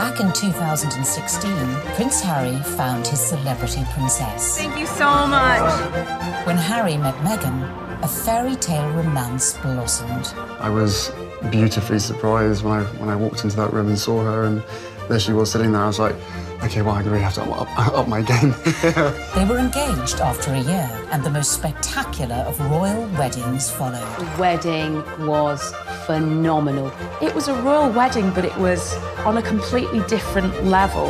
back in 2016, Prince Harry found his celebrity princess. Thank you so much. When Harry met Meghan, a fairy tale romance blossomed. I was beautifully surprised when I walked into that room and saw her, and there she was sitting there. I was like, okay, well, I really have to up my game. They were engaged after a year, and the most spectacular of royal weddings followed. The wedding was phenomenal. It was a royal wedding, but it was on a completely different level.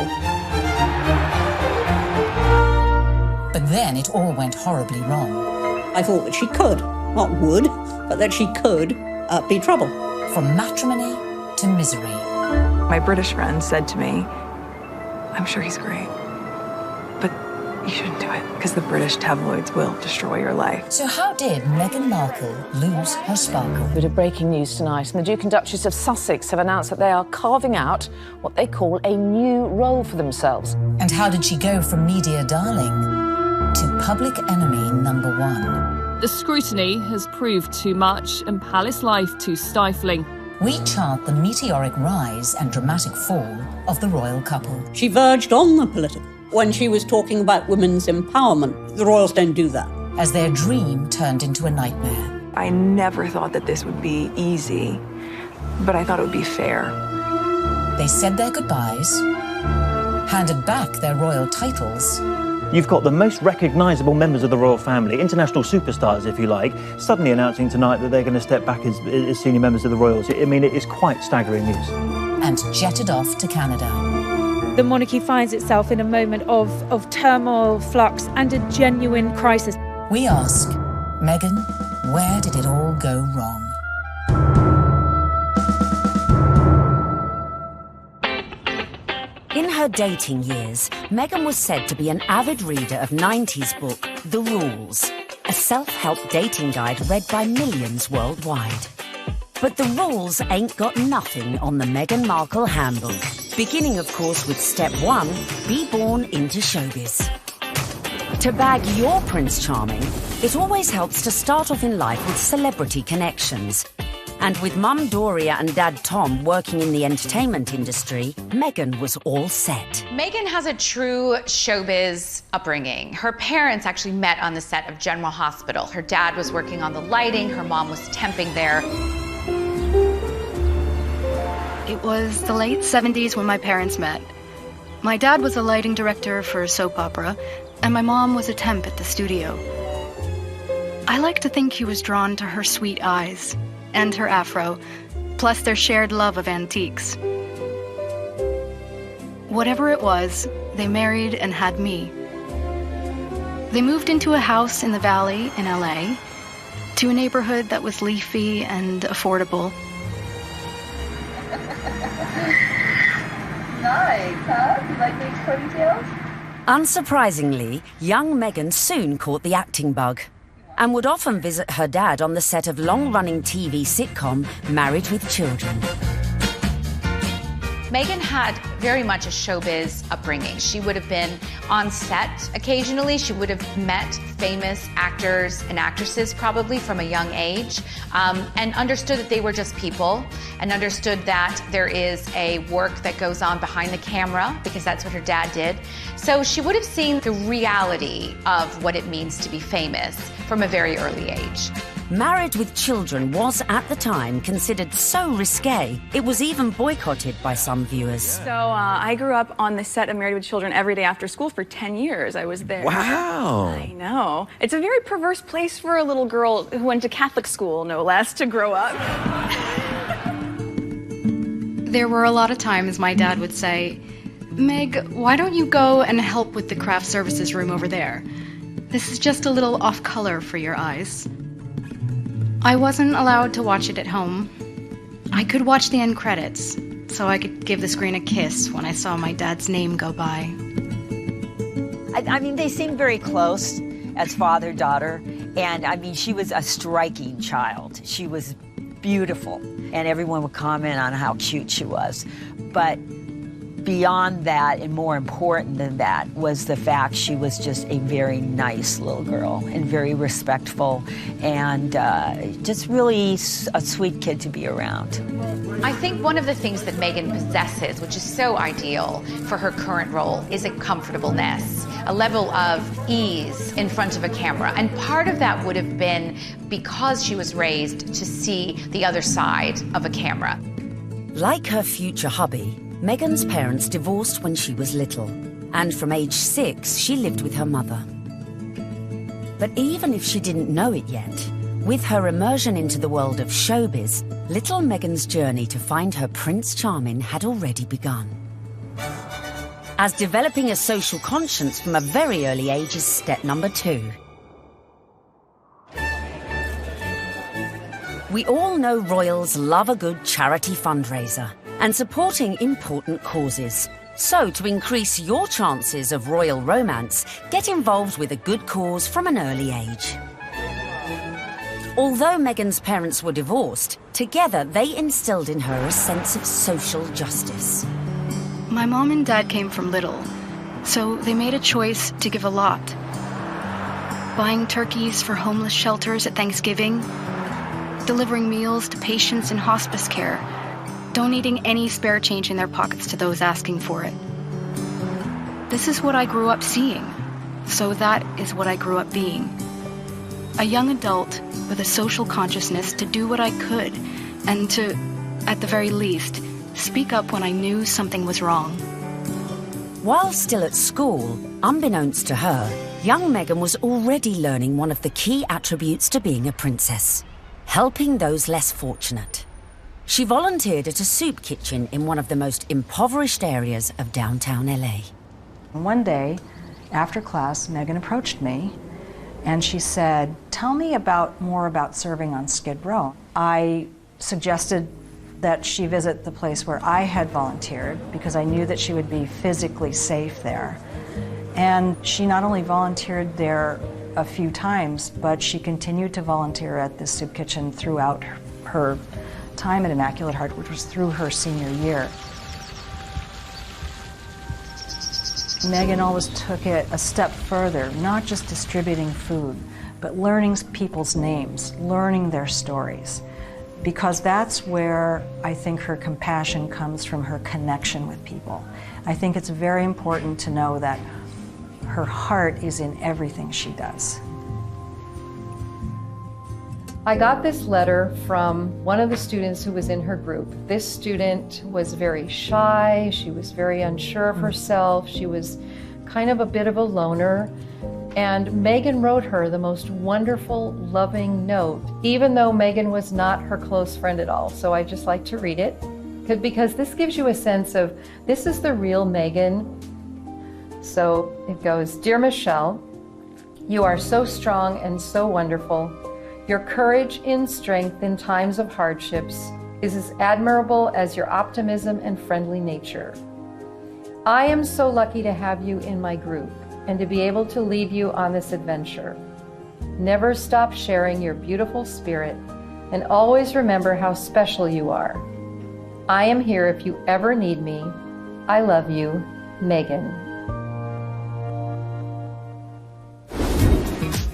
But then it all went horribly wrong. I thought that she could, not would, but that she could be trouble. From matrimony to misery. My British friend said to me, I'm sure he's great, but you shouldn't do it because the British tabloids will destroy your life. So how did Meghan Markle lose her sparkle? Bit of breaking news tonight, and the Duke and Duchess of Sussex have announced that they are carving out what they call a new role for themselves. And how did she go from media darling to public enemy number one? The scrutiny has proved too much and palace life too stifling. We chart the meteoric rise and dramatic fall of the royal couple. She verged on the political when she was talking about women's empowerment. The royals don't do that. As their dream turned into a nightmare. I never thought that this would be easy, but I thought it would be fair. They said their goodbyes, handed back their royal titles. You've got the most recognisable members of the royal family, international superstars, if you like, suddenly announcing tonight that they're going to step back as senior members of the royals. I mean, it is quite staggering news. And jetted off to Canada. The monarchy finds itself in a moment of turmoil, flux, and a genuine crisis. We ask, Meghan, where did it all go wrong? In her dating years, Meghan was said to be an avid reader of 90s book, The Rules, a self-help dating guide read by millions worldwide. But The Rules ain't got nothing on the Meghan Markle handbook. Beginning, of course, with step 1, be born into showbiz. To bag your Prince Charming, it always helps to start off in life with celebrity connections. And with Mum Doria and Dad Tom working in the entertainment industry, Meghan was all set. Meghan has a true showbiz upbringing. Her parents actually met on the set of General Hospital. Her dad was working on the lighting, her mom was temping there. It was the late 70s when my parents met. My dad was a lighting director for a soap opera, and my mom was a temp at the studio. I like to think he was drawn to her sweet eyes and her afro, plus their shared love of antiques. Whatever it was, they married and had me. They moved into a house in the Valley in LA, to a neighborhood that was leafy and affordable. Nice, huh? You like these ponytails? Unsurprisingly, young Meghan soon caught the acting bug and would often visit her dad on the set of long-running TV sitcom Married with Children. Meghan had very much a showbiz upbringing. She would have been on set occasionally. She would have met famous actors and actresses probably from a young age, and understood that they were just people, and understood that there is a work that goes on behind the camera, because that's what her dad did. So she would have seen the reality of what it means to be famous from a very early age. Married with Children was, at the time, considered so risque, it was even boycotted by some viewers. So I grew up on the set of Married with Children every day after school for 10 years. I was there. Wow. I know. It's a very perverse place for a little girl who went to Catholic school, no less, to grow up. There were a lot of times my dad would say, Meg, why don't you go and help with the craft services room over there? This is just a little off color for your eyes. I wasn't allowed to watch it at home. I could watch the end credits, so I could give the screen a kiss when I saw my dad's name go by. I mean, they seemed very close as father-daughter, and I mean, she was a striking child. She was beautiful, and everyone would comment on how cute she was. But beyond that and more important than that was the fact she was just a very nice little girl and very respectful and just really a sweet kid to be around. I think one of the things that Meghan possesses, which is so ideal for her current role, is a comfortableness, a level of ease in front of a camera. And part of that would have been because she was raised to see the other side of a camera. Like her future hubby, Meghan's parents divorced when she was little, and from age 6, she lived with her mother. But even if she didn't know it yet, with her immersion into the world of showbiz, little Meghan's journey to find her Prince Charming had already begun. As developing a social conscience from a very early age is step number 2. We all know royals love a good charity fundraiser and supporting important causes. So to increase your chances of royal romance, get involved with a good cause from an early age. Although Meghan's parents were divorced, together they instilled in her a sense of social justice. My mom and dad came from little, so they made a choice to give a lot. Buying turkeys for homeless shelters at Thanksgiving, delivering meals to patients in hospice care, donating any spare change in their pockets to those asking for it. This is what I grew up seeing, so that is what I grew up being. A young adult with a social consciousness to do what I could and to, at the very least, speak up when I knew something was wrong. While still at school, unbeknownst to her, young Meghan was already learning one of the key attributes to being a princess: helping those less fortunate. She volunteered at a soup kitchen in one of the most impoverished areas of downtown LA. One day, after class, Meghan approached me and she said, "Tell me more about serving on Skid Row." I suggested that she visit the place where I had volunteered because I knew that she would be physically safe there. And she not only volunteered there a few times, but she continued to volunteer at this soup kitchen throughout her time at Immaculate Heart, which was through her senior year. Meghan always took it a step further, not just distributing food, but learning people's names, learning their stories, because that's where I think her compassion comes from, her connection with people. I think it's very important to know that her heart is in everything she does. I got this letter from one of the students who was in her group. This student was very shy, she was very unsure of herself, she was kind of a bit of a loner, and Meghan wrote her the most wonderful, loving note, even though Meghan was not her close friend at all. So I just like to read it, because this gives you a sense of, this is the real Meghan. So it goes, "Dear Michelle, you are so strong and so wonderful. Your courage in strength in times of hardships is as admirable as your optimism and friendly nature. I am so lucky to have you in my group and to be able to lead you on this adventure. Never stop sharing your beautiful spirit and always remember how special you are. I am here if you ever need me. I love you, Meghan."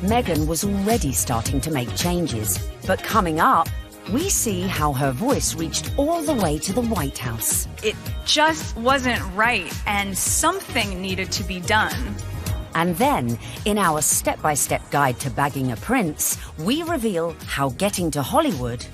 Meghan was already starting to make changes, but coming up, we see how her voice reached all the way to the White House. It just wasn't right, and something needed to be done. And then, in our step-by-step guide to bagging a prince, we reveal how getting to Hollywood...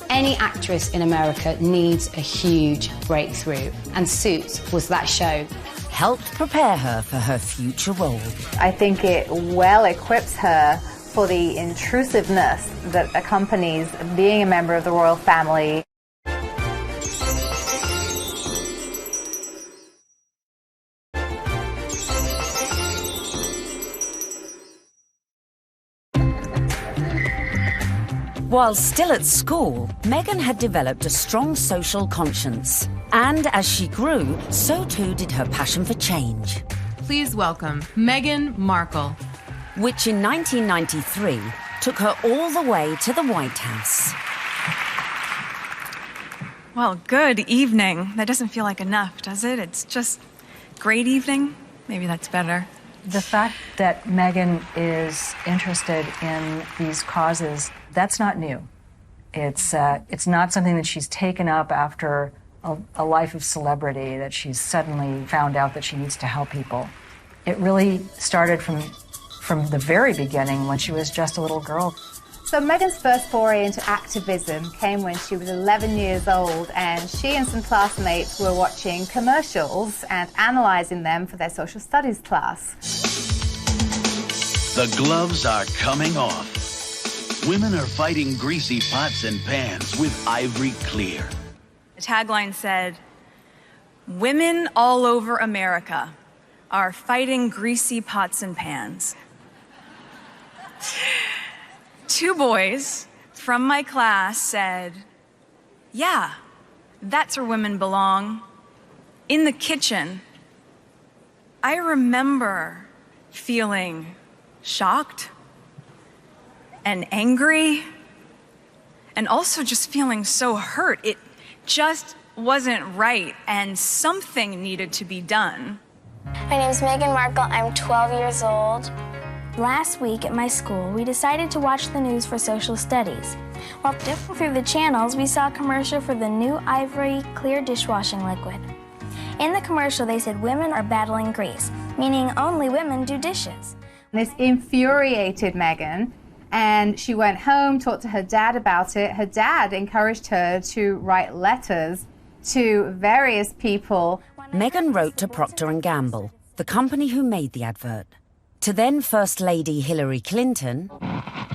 Any actress in America needs a huge breakthrough, and Suits was that show. Helped prepare her for her future role. I think it well equips her for the intrusiveness that accompanies being a member of the royal family. While still at school, Meghan had developed a strong social conscience. And as she grew, so too did her passion for change. Please welcome Meghan Markle. Which in 1993 took her all the way to the White House. Well, good evening. That doesn't feel like enough, does it? It's just great evening. Maybe that's better. The fact that Meghan is interested in these causes, that's not new. It's not something that she's taken up after a life of celebrity, that she's suddenly found out that she needs to help people. It really started from the very beginning when she was just a little girl. So Meghan's first foray into activism came when she was 11 years old, and she and some classmates were watching commercials and analysing them for their social studies class. The gloves are coming off. Women are fighting greasy pots and pans with Ivory Clear. The tagline said, "Women all over America are fighting greasy pots and pans." 2 boys from my class said, "Yeah, that's where women belong, in the kitchen." I remember feeling shocked and angry and also just feeling so hurt. It just wasn't right, and something needed to be done. My name is Meghan Markle. I'm 12 years old. Last week at my school, we decided to watch the news for social studies. While flipping through the channels, we saw a commercial for the new Ivory Clear dishwashing liquid. In the commercial, they said women are battling grease, meaning only women do dishes. This infuriated Meghan, and she went home, talked to her dad about it. Her dad encouraged her to write letters to various people. Meghan wrote to Procter & Gamble, the company who made the advert, to then First Lady Hillary Clinton,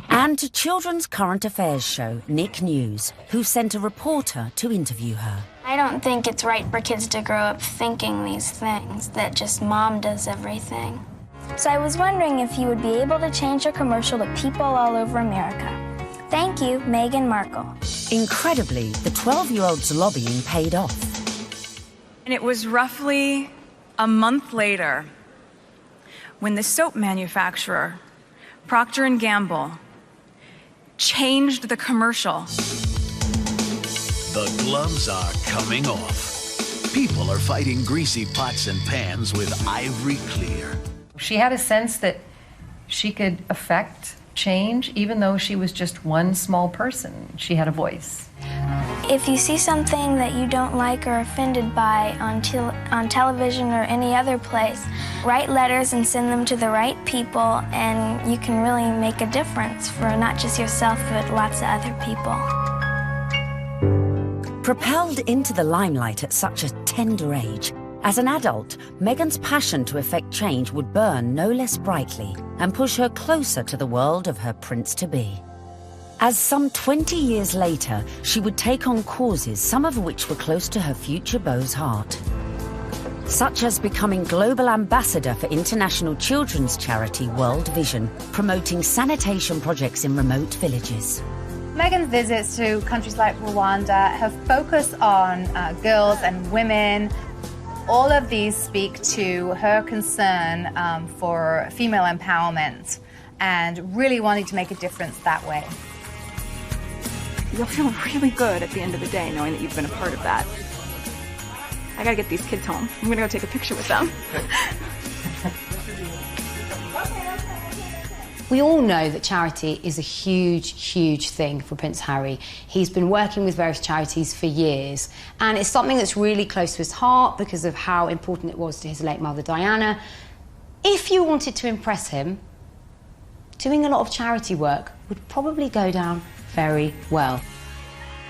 and to children's current affairs show Nick News, who sent a reporter to interview her. I don't think it's right for kids to grow up thinking these things, that just mom does everything. So I was wondering if you would be able to change your commercial to people all over America. Thank you, Meghan Markle. Incredibly, the 12-year-old's lobbying paid off. And it was roughly a month later when the soap manufacturer, Procter & Gamble, changed the commercial. The gloves are coming off. People are fighting greasy pots and pans with Ivory Clear. She had a sense that she could affect change, even though she was just one small person. She had a voice. If you see something that you don't like or are offended by on television or any other place, write letters and send them to the right people, and you can really make a difference for not just yourself, but lots of other people. Propelled into the limelight at such a tender age, as an adult, Meghan's passion to effect change would burn no less brightly and push her closer to the world of her prince-to-be. As some 20 years later, she would take on causes, some of which were close to her future beau's heart, such as becoming global ambassador for international children's charity World Vision, promoting sanitation projects in remote villages. Meghan's visits to countries like Rwanda, her focus on girls and women, all of these speak to her concern for female empowerment and really wanting to make a difference that way. You'll feel really good at the end of the day knowing that you've been a part of that. I gotta get these kids home. I'm gonna go take a picture with them. We all know that charity is a huge, huge thing for Prince Harry. He's been working with various charities for years, and it's something that's really close to his heart because of how important it was to his late mother, Diana. If you wanted to impress him, doing a lot of charity work would probably go down very well.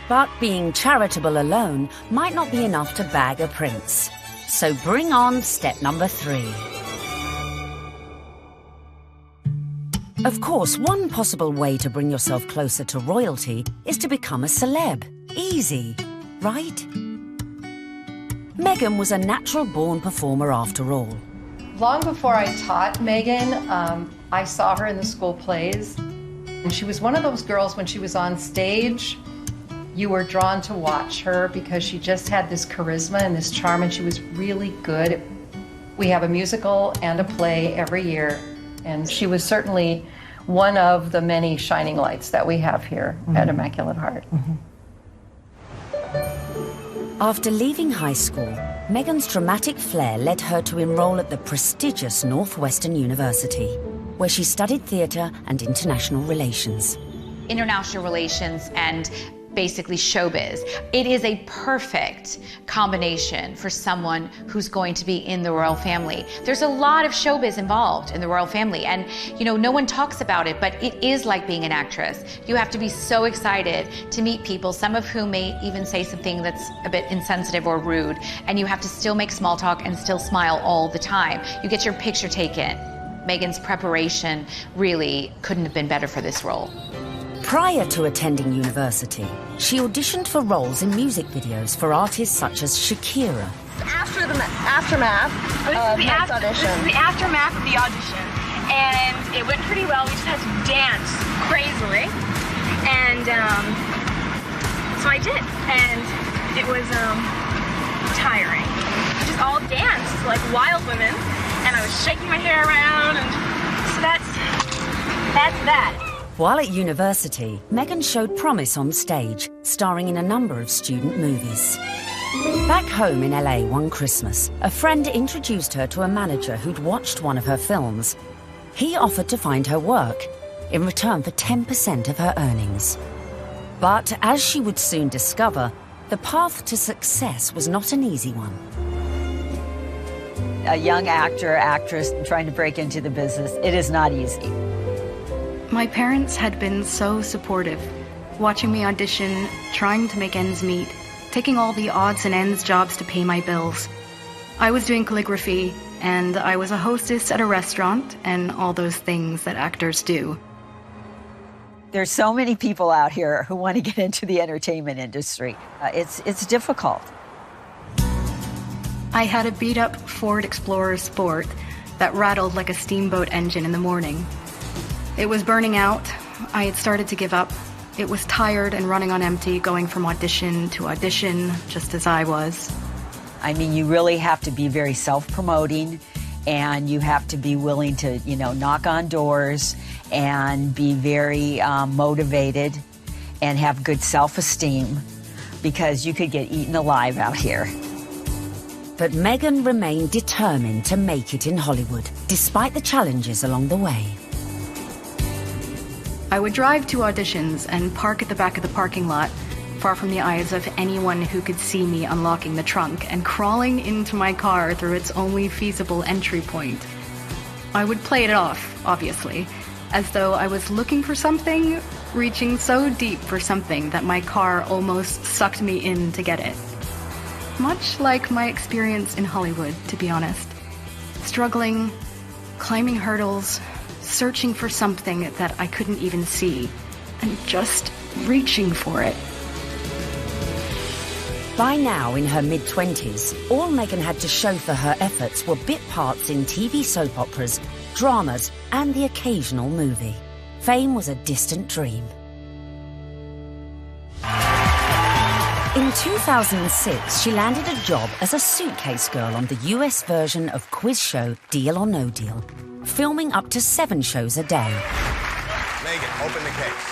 But being charitable alone might not be enough to bag a prince. So bring on step number 3. Of course, one possible way to bring yourself closer to royalty is to become a celeb. Easy, right? Meghan was a natural-born performer after all. Long before I taught Meghan, I saw her in the school plays. And she was one of those girls, when she was on stage, you were drawn to watch her because she just had this charisma and this charm, and she was really good. We have a musical and a play every year, and she was certainly one of the many shining lights that we have here at Immaculate Heart. After leaving high school, Meghan's dramatic flair led her to enroll at the prestigious Northwestern University, where she studied theatre and international relations. International relations and basically showbiz. It is a perfect combination for someone who's going to be in the royal family. There's a lot of showbiz involved in the royal family, and you know, no one talks about it, but it is like being an actress. You have to be so excited to meet people, some of whom may even say something that's a bit insensitive or rude, and you have to still make small talk and still smile all the time. You get your picture taken. Meghan's preparation really couldn't have been better for this role. Prior to attending university, she auditioned for roles in music videos for artists such as Shakira. After the aftermath of the audition. This is the aftermath of the audition, and it went pretty well. We just had to dance crazily, and so I did, and it was tiring. We just all danced like wild women, and I was shaking my hair around, and so that's that. While at university, Meghan showed promise on stage, starring in a number of student movies. Back home in LA one Christmas, a friend introduced her to a manager who'd watched one of her films. He offered to find her work in return for 10% of her earnings. But as she would soon discover, the path to success was not an easy one. A young actor, actress trying to break into the business, it is not easy. My parents had been so supportive, watching me audition, trying to make ends meet, taking all the odds and ends jobs to pay my bills. I was doing calligraphy, and I was a hostess at a restaurant, and all those things that actors do. There's so many people out here who want to get into the entertainment industry. It's difficult. I had a beat-up Ford Explorer Sport that rattled like a steamboat engine in the morning. It was burning out. I had started to give up. It was tired and running on empty, going from audition to audition, just as I was. I mean, you really have to be very self-promoting, and you have to be willing to, you know, knock on doors and be very motivated and have good self-esteem, because you could get eaten alive out here. But Meghan remained determined to make it in Hollywood, despite the challenges along the way. I would drive to auditions and park at the back of the parking lot, far from the eyes of anyone who could see me unlocking the trunk and crawling into my car through its only feasible entry point. I would play it off, obviously, as though I was looking for something, reaching so deep for something that my car almost sucked me in to get it. Much like my experience in Hollywood, to be honest. Struggling, climbing hurdles, searching for something that I couldn't even see, and just reaching for it. By now, in her mid-20s, all Meghan had to show for her efforts were bit parts in TV soap operas, dramas, and the occasional movie. Fame was a distant dream. In 2006, she landed a job as a suitcase girl on the US version of quiz show Deal or No Deal, filming up to 7 shows a day. Meghan, open the case.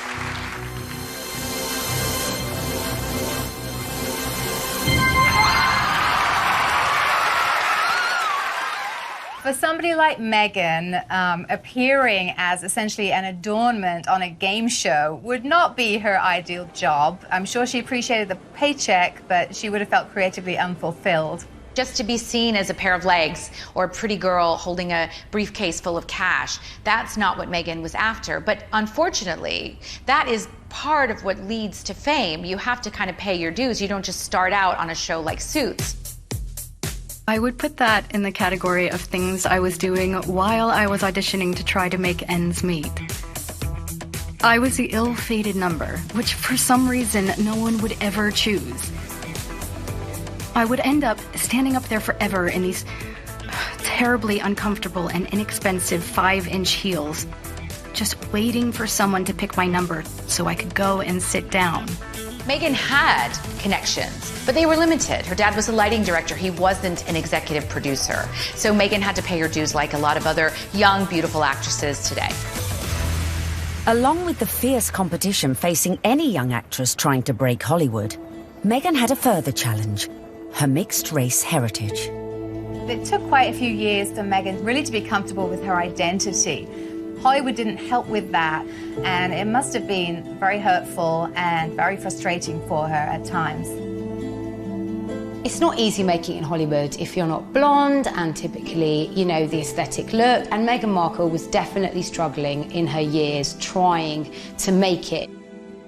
For somebody like Meghan, appearing as essentially an adornment on a game show would not be her ideal job. I'm sure she appreciated the paycheck, but she would have felt creatively unfulfilled. Just to be seen as a pair of legs or a pretty girl holding a briefcase full of cash, that's not what Meghan was after. But unfortunately, that is part of what leads to fame. You have to kind of pay your dues. You don't just start out on a show like Suits. I would put that in the category of things I was doing while I was auditioning to try to make ends meet. I was the ill-fated number, which for some reason no one would ever choose. I would end up standing up there forever in these terribly uncomfortable and inexpensive 5-inch heels, just waiting for someone to pick my number so I could go and sit down. Meghan had connections, but they were limited. Her dad was a lighting director. He wasn't an executive producer. So Meghan had to pay her dues like a lot of other young, beautiful actresses today. Along with the fierce competition facing any young actress trying to break Hollywood, Meghan had a further challenge: her mixed-race heritage. It took quite a few years for Meghan really to be comfortable with her identity. Hollywood didn't help with that, and it must have been very hurtful and very frustrating for her at times. It's not easy making it in Hollywood if you're not blonde and typically, you know, the aesthetic look. And Meghan Markle was definitely struggling in her years trying to make it.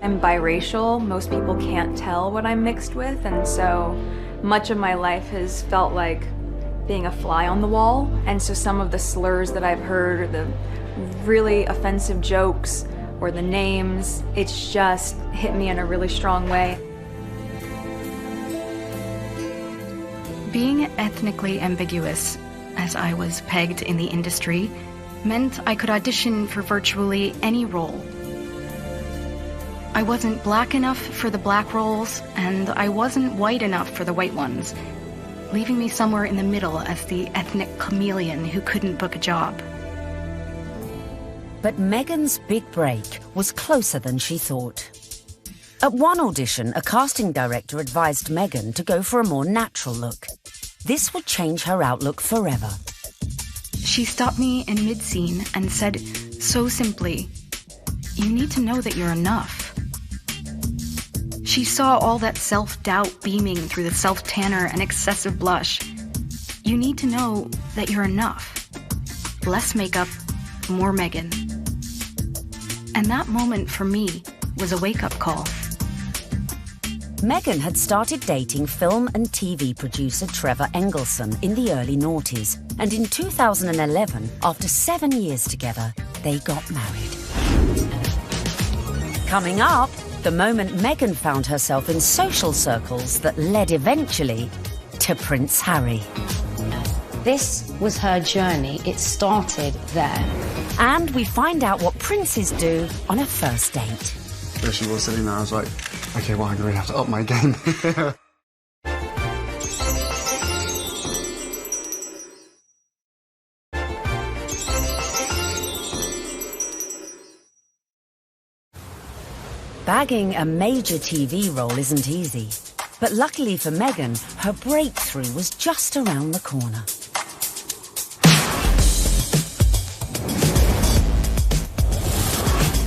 I'm biracial. Most people can't tell what I'm mixed with, and so much of my life has felt like being a fly on the wall. And so some of the slurs that I've heard, or the really offensive jokes, or the names, it's just hit me in a really strong way. Being ethnically ambiguous, as I was pegged in the industry, meant I could audition for virtually any role. I wasn't black enough for the black roles, and I wasn't white enough for the white ones, leaving me somewhere in the middle as the ethnic chameleon who couldn't book a job. But Meghan's big break was closer than she thought. At one audition, a casting director advised Meghan to go for a more natural look. This would change her outlook forever. She stopped me in mid-scene and said so simply, "You need to know that you're enough." She saw all that self-doubt beaming through the self-tanner and excessive blush. You need to know that you're enough. Less makeup, more Meghan. And that moment for me was a wake-up call. Meghan had started dating film and TV producer Trevor Engelson in the early noughties, and in 2011, after 7 years together, they got married. Coming up, the moment Meghan found herself in social circles that led eventually to Prince Harry. This was her journey. It started there. And we find out what princes do on a first date. There she was sitting there, I was like, okay, well, I'm going to have to up my game. Bagging a major TV role isn't easy. But luckily for Meghan, her breakthrough was just around the corner.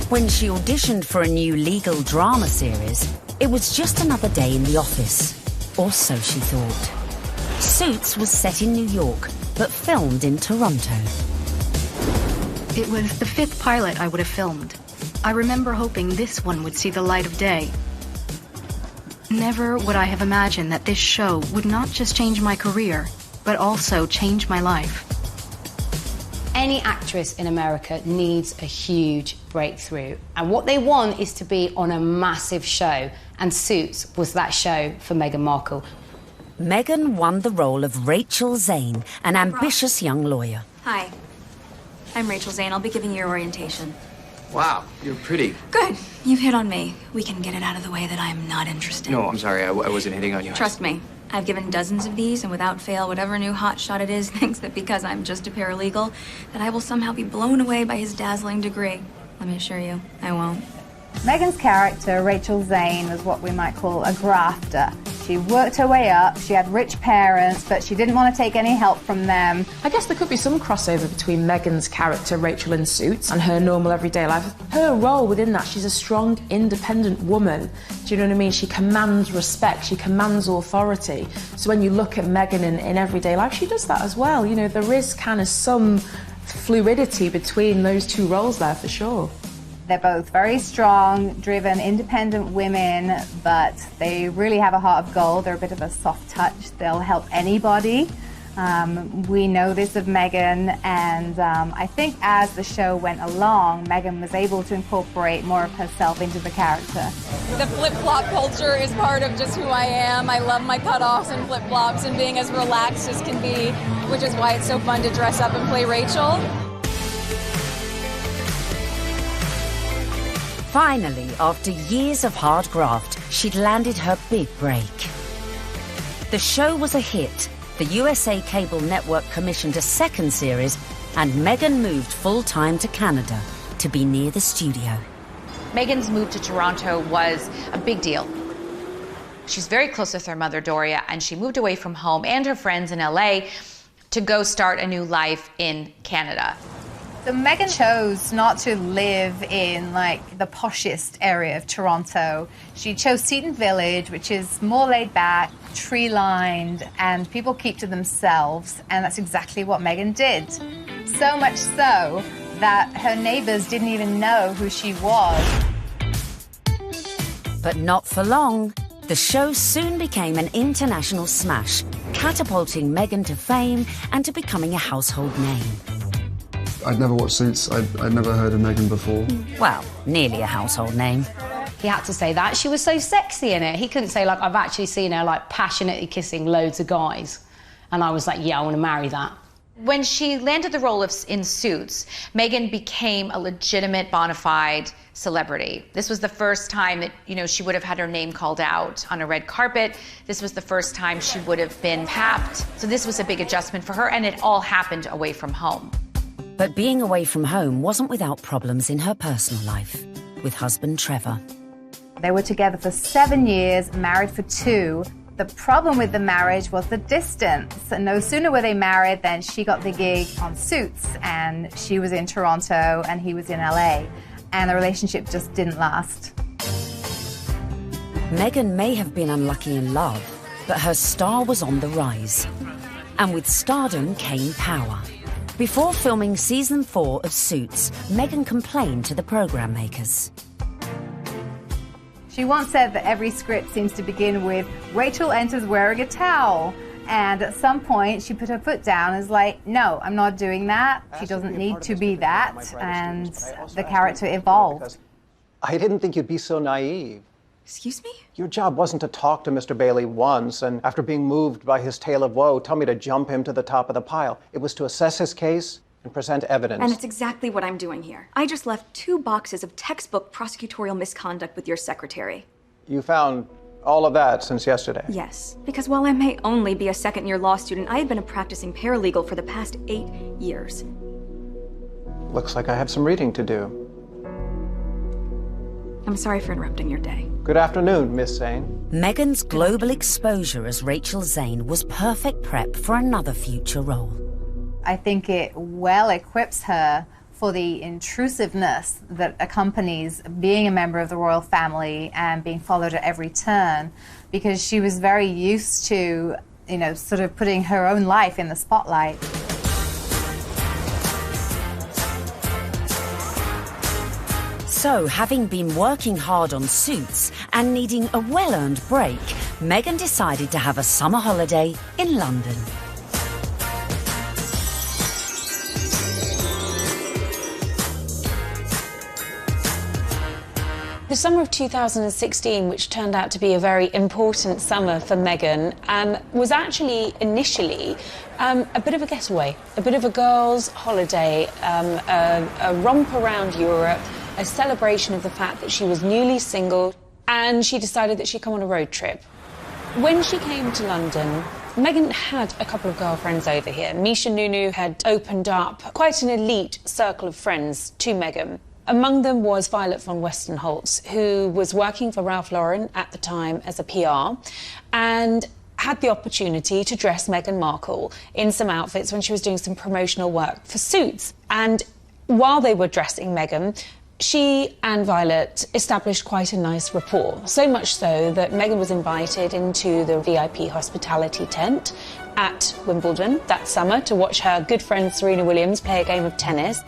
When she auditioned for a new legal drama series, it was just another day in the office. Or so she thought. Suits was set in New York, but filmed in Toronto. It was the 5th pilot I would have filmed. I remember hoping this one would see the light of day. Never would I have imagined that this show would not just change my career, but also change my life. Any actress in America needs a huge breakthrough. And what they want is to be on a massive show. And Suits was that show for Meghan Markle. Meghan won the role of Rachel Zane, an ambitious young lawyer. Hi, I'm Rachel Zane. I'll be giving you your orientation. Wow, you're pretty. Good. You've hit on me. We can get it out of the way that I am not interested. No, I'm sorry. I wasn't hitting on you. Trust me. I've given dozens of these, and without fail, whatever new hotshot it is thinks that because I'm just a paralegal, that I will somehow be blown away by his dazzling degree. Let me assure you, I won't. Meghan's character, Rachel Zane, was what we might call a grafter. She worked her way up, she had rich parents, but she didn't want to take any help from them. I guess there could be some crossover between Meghan's character, Rachel in Suits, and her normal everyday life. Her role within that, she's a strong, independent woman. Do you know what I mean? She commands respect, she commands authority. So when you look at Meghan in everyday life, she does that as well. You know, there is kind of some fluidity between those two roles there for sure. They're both very strong, driven, independent women, but they really have a heart of gold. They're a bit of a soft touch. They'll help anybody. We know this of Meghan, and I think as the show went along, Meghan was able to incorporate more of herself into the character. The flip-flop culture is part of just who I am. I love my cutoffs and flip-flops and being as relaxed as can be, which is why it's so fun to dress up and play Rachel. Finally, after years of hard graft, she'd landed her big break. The show was a hit. The USA Cable Network commissioned a second series, and Meghan moved full-time to Canada to be near the studio. Meghan's move to Toronto was a big deal. She's very close with her mother, Doria, and she moved away from home and her friends in LA to go start a new life in Canada. So Meghan chose not to live in like the poshest area of Toronto. She chose Seton Village, which is more laid back, tree-lined, and people keep to themselves, and that's exactly what Meghan did. So much so that her neighbors didn't even know who she was. But not for long. The show soon became an international smash, catapulting Meghan to fame and to becoming a household name. I'd never watched Suits. I'd never heard of Meghan before. Well, nearly a household name. He had to say that. She was so sexy in it. He couldn't say, like, I've actually seen her, like, passionately kissing loads of guys. And I was like, yeah, I want to marry that. When she landed the role in Suits, Meghan became a legitimate, bona fide celebrity. This was the first time that, you know, she would have had her name called out on a red carpet. This was the first time she would have been tapped. So this was a big adjustment for her, and it all happened away from home. But being away from home wasn't without problems in her personal life, with husband Trevor. They were together for 7 years, married for 2. The problem with the marriage was the distance. And no sooner were they married than she got the gig on Suits, and she was in Toronto and he was in LA. And the relationship just didn't last. Meghan may have been unlucky in love, but her star was on the rise. And with stardom came power. Before filming season 4 of Suits, Meghan complained to the program makers. She once said that every script seems to begin with, Rachel enters wearing a towel. And at some point, she put her foot down and was like, no, I'm not doing that. She doesn't need to be that. And the character evolved. I didn't think you'd be so naive. Excuse me? Your job wasn't to talk to Mr. Bailey once and, after being moved by his tale of woe, tell me to jump him to the top of the pile. It was to assess his case and present evidence. And it's exactly what I'm doing here. I just left 2 boxes of textbook prosecutorial misconduct with your secretary. You found all of that since yesterday? Yes, because while I may only be a second-year law student, I have been a practicing paralegal for the past 8 years. Looks like I have some reading to do. I'm sorry for interrupting your day. Good afternoon, Miss Zane. Meghan's global exposure as Rachel Zane was perfect prep for another future role. I think it well equips her for the intrusiveness that accompanies being a member of the royal family and being followed at every turn, because she was very used to, you know, sort of putting her own life in the spotlight. So, having been working hard on Suits and needing a well-earned break, Meghan decided to have a summer holiday in London. The summer of 2016, which turned out to be a very important summer for Meghan, was actually initially a bit of a getaway, a bit of a girls' holiday, a romp around Europe, a celebration of the fact that she was newly single, and she decided that she'd come on a road trip. When she came to London, Meghan had a couple of girlfriends over here. Misha Nunu had opened up quite an elite circle of friends to Meghan. Among them was Violet von Westenholz, who was working for Ralph Lauren at the time as a PR, and had the opportunity to dress Meghan Markle in some outfits when she was doing some promotional work for Suits. And while they were dressing Meghan, she and Violet established quite a nice rapport, so much so that Meghan was invited into the VIP hospitality tent at Wimbledon that summer to watch her good friend Serena Williams play a game of tennis.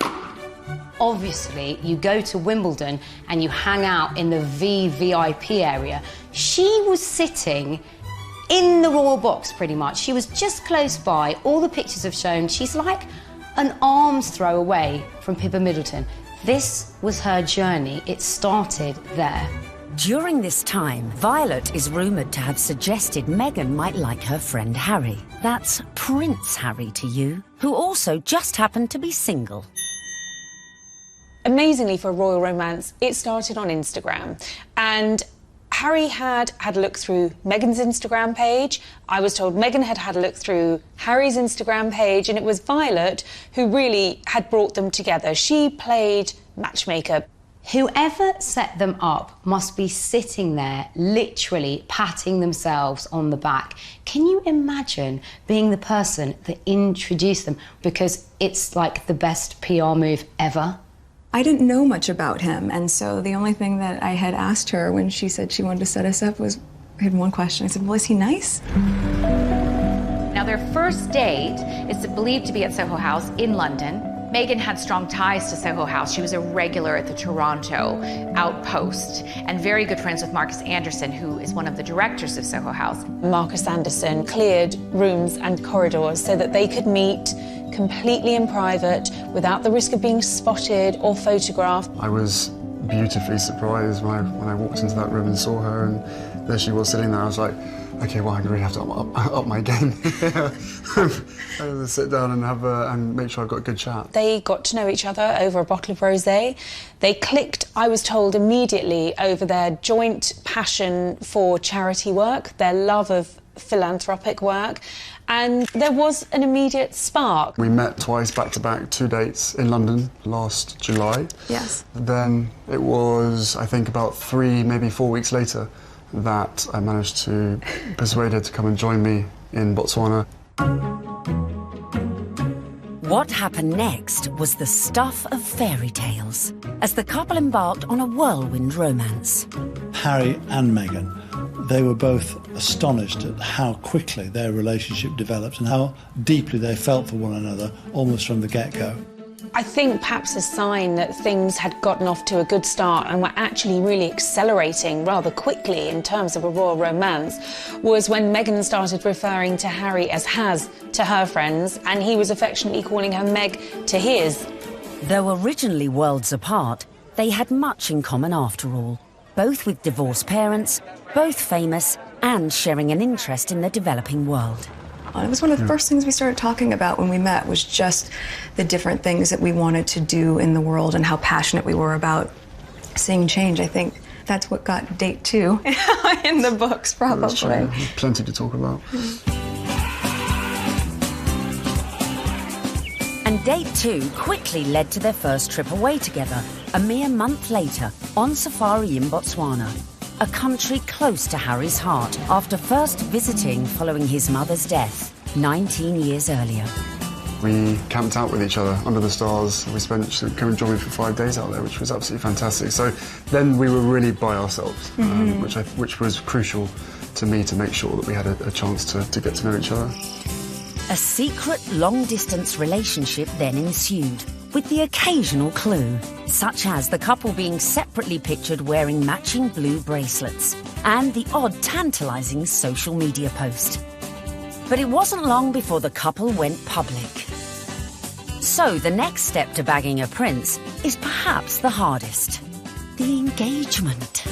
Obviously, you go to Wimbledon and you hang out in the VVIP area. She was sitting in the royal box, pretty much. She was just close by. All the pictures have shown she's like an arm's throw away from Pippa Middleton. This was her journey. It started there. During this time, Violet is rumoured to have suggested Meghan might like her friend Harry. That's Prince Harry to you, who also just happened to be single. Amazingly, for a royal romance, it started on Instagram. And Harry had a look through Meghan's Instagram page. I was told Meghan had a look through Harry's Instagram page, and it was Violet who really had brought them together. She played matchmaker. Whoever set them up must be sitting there, literally patting themselves on the back. Can you imagine being the person that introduced them? Because it's like the best PR move ever. I didn't know much about him, and so the only thing that I had asked her when she said she wanted to set us up was, I had one question. I said, well, is he nice? Now, their first date is believed to be at Soho House in London. Meghan had strong ties to Soho House. She was a regular at the Toronto outpost and very good friends with Marcus Anderson, who is one of the directors of Soho House. Marcus Anderson cleared rooms and corridors so that they could meet completely in private without the risk of being spotted or photographed. I was beautifully surprised when I walked into that room and saw her, and there she was sitting there. I was like, okay, well, I really have to up my game. I have to sit down and and make sure I've got a good chat. They got to know each other over a bottle of rosé. They clicked, I was told, immediately over their joint passion for charity work, their love of philanthropic work, and there was an immediate spark. We met twice, back-to-back, 2 dates in London last July. Yes. Then it was, I think, about 3, maybe 4 weeks later that I managed to persuade her to come and join me in Botswana. What happened next was the stuff of fairy tales as the couple embarked on a whirlwind romance. Harry and Meghan, they were both astonished at how quickly their relationship developed and how deeply they felt for one another almost from the get-go. I think perhaps a sign that things had gotten off to a good start and were actually really accelerating rather quickly in terms of a royal romance was when Meghan started referring to Harry as Has to her friends, and he was affectionately calling her Meg to his. Though originally worlds apart, they had much in common after all, both with divorced parents, both famous, and sharing an interest in the developing world. It was one of the first things we started talking about when we met, was just the different things that we wanted to do in the world and how passionate we were about seeing change. I think that's what got date 2 in the books, probably. Plenty to talk about. And date 2 quickly led to their first trip away together, a mere month later, on safari in Botswana, a country close to Harry's heart after first visiting following his mother's death 19 years earlier. We camped out with each other under the stars. We spent, came and joined me for 5 days out there, which was absolutely fantastic. So then we were really by ourselves, which was crucial to me to make sure that we had a chance to get to know each other. A secret long-distance relationship then ensued, with the occasional clue, such as the couple being separately pictured wearing matching blue bracelets, and the odd tantalising social media post. But it wasn't long before the couple went public. So the next step to bagging a prince is perhaps the hardest: the engagement.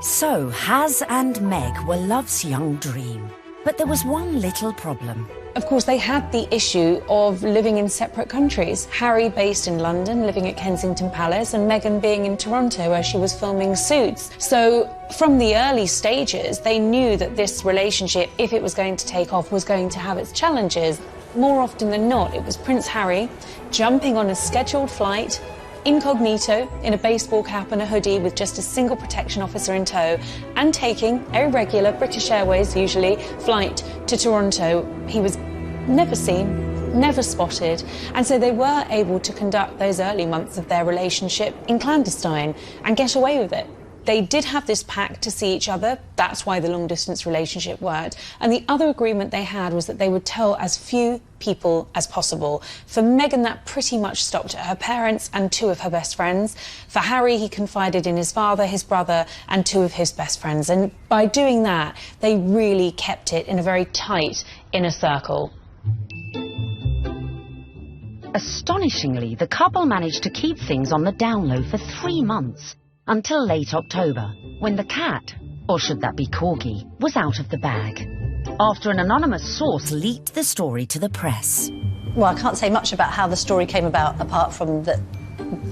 So, Has and Meg were love's young dream. But there was one little problem. Of course, they had the issue of living in separate countries. Harry based in London, living at Kensington Palace, and Meghan being in Toronto, where she was filming Suits. So, from the early stages, they knew that this relationship, if it was going to take off, was going to have its challenges. More often than not, it was Prince Harry jumping on a scheduled flight, incognito, in a baseball cap and a hoodie with just a single protection officer in tow, and taking a regular British Airways, usually, flight to Toronto. He was never seen, never spotted, and so they were able to conduct those early months of their relationship in clandestine and get away with it. They did have this pact to see each other. That's why the long-distance relationship worked. And the other agreement they had was that they would tell as few people as possible. For Meghan, that pretty much stopped at her parents and 2 of her best friends. For Harry, he confided in his father, his brother, and 2 of his best friends. And by doing that, they really kept it in a very tight inner circle. Astonishingly, the couple managed to keep things on the down low for 3 months, until late October, when the cat, or should that be corgi, was out of the bag, after an anonymous source leaked the story to the press. Well, I can't say much about how the story came about, apart from that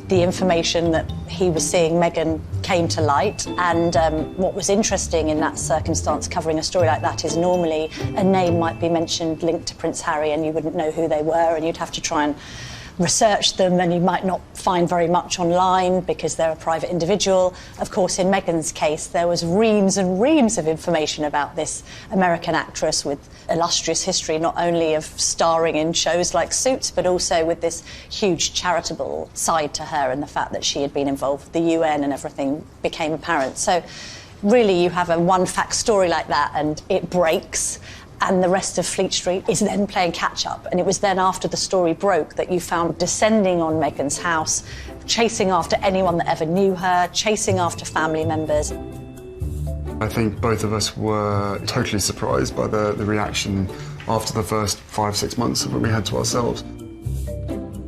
the information that he was seeing Meghan came to light. And what was interesting in that circumstance, covering a story like that, is normally a name might be mentioned linked to Prince Harry and you wouldn't know who they were, and you'd have to try and research them, and you might not find very much online because they're a private individual. Of course, in Meghan's case, there was reams and reams of information about this American actress with illustrious history, not only of starring in shows like Suits, but also with this huge charitable side to her, and the fact that she had been involved with the UN and everything became apparent. So really, you have a one-fact story like that, and it breaks, and the rest of Fleet Street is then playing catch-up. And it was then after the story broke that you found descending on Meghan's house, chasing after anyone that ever knew her, chasing after family members. I think both of us were totally surprised by the reaction after the first 5-6 months of what we had to ourselves.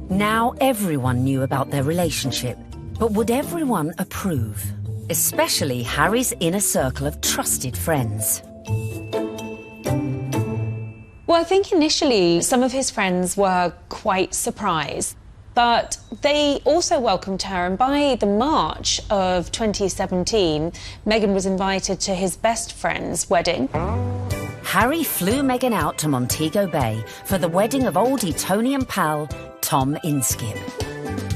Now everyone knew about their relationship, but would everyone approve? Especially Harry's inner circle of trusted friends. Well, I think initially some of his friends were quite surprised, but they also welcomed her, and by the March of 2017, Meghan was invited to his best friend's wedding. Harry flew Meghan out to Montego Bay for the wedding of old Etonian pal Tom Inskip.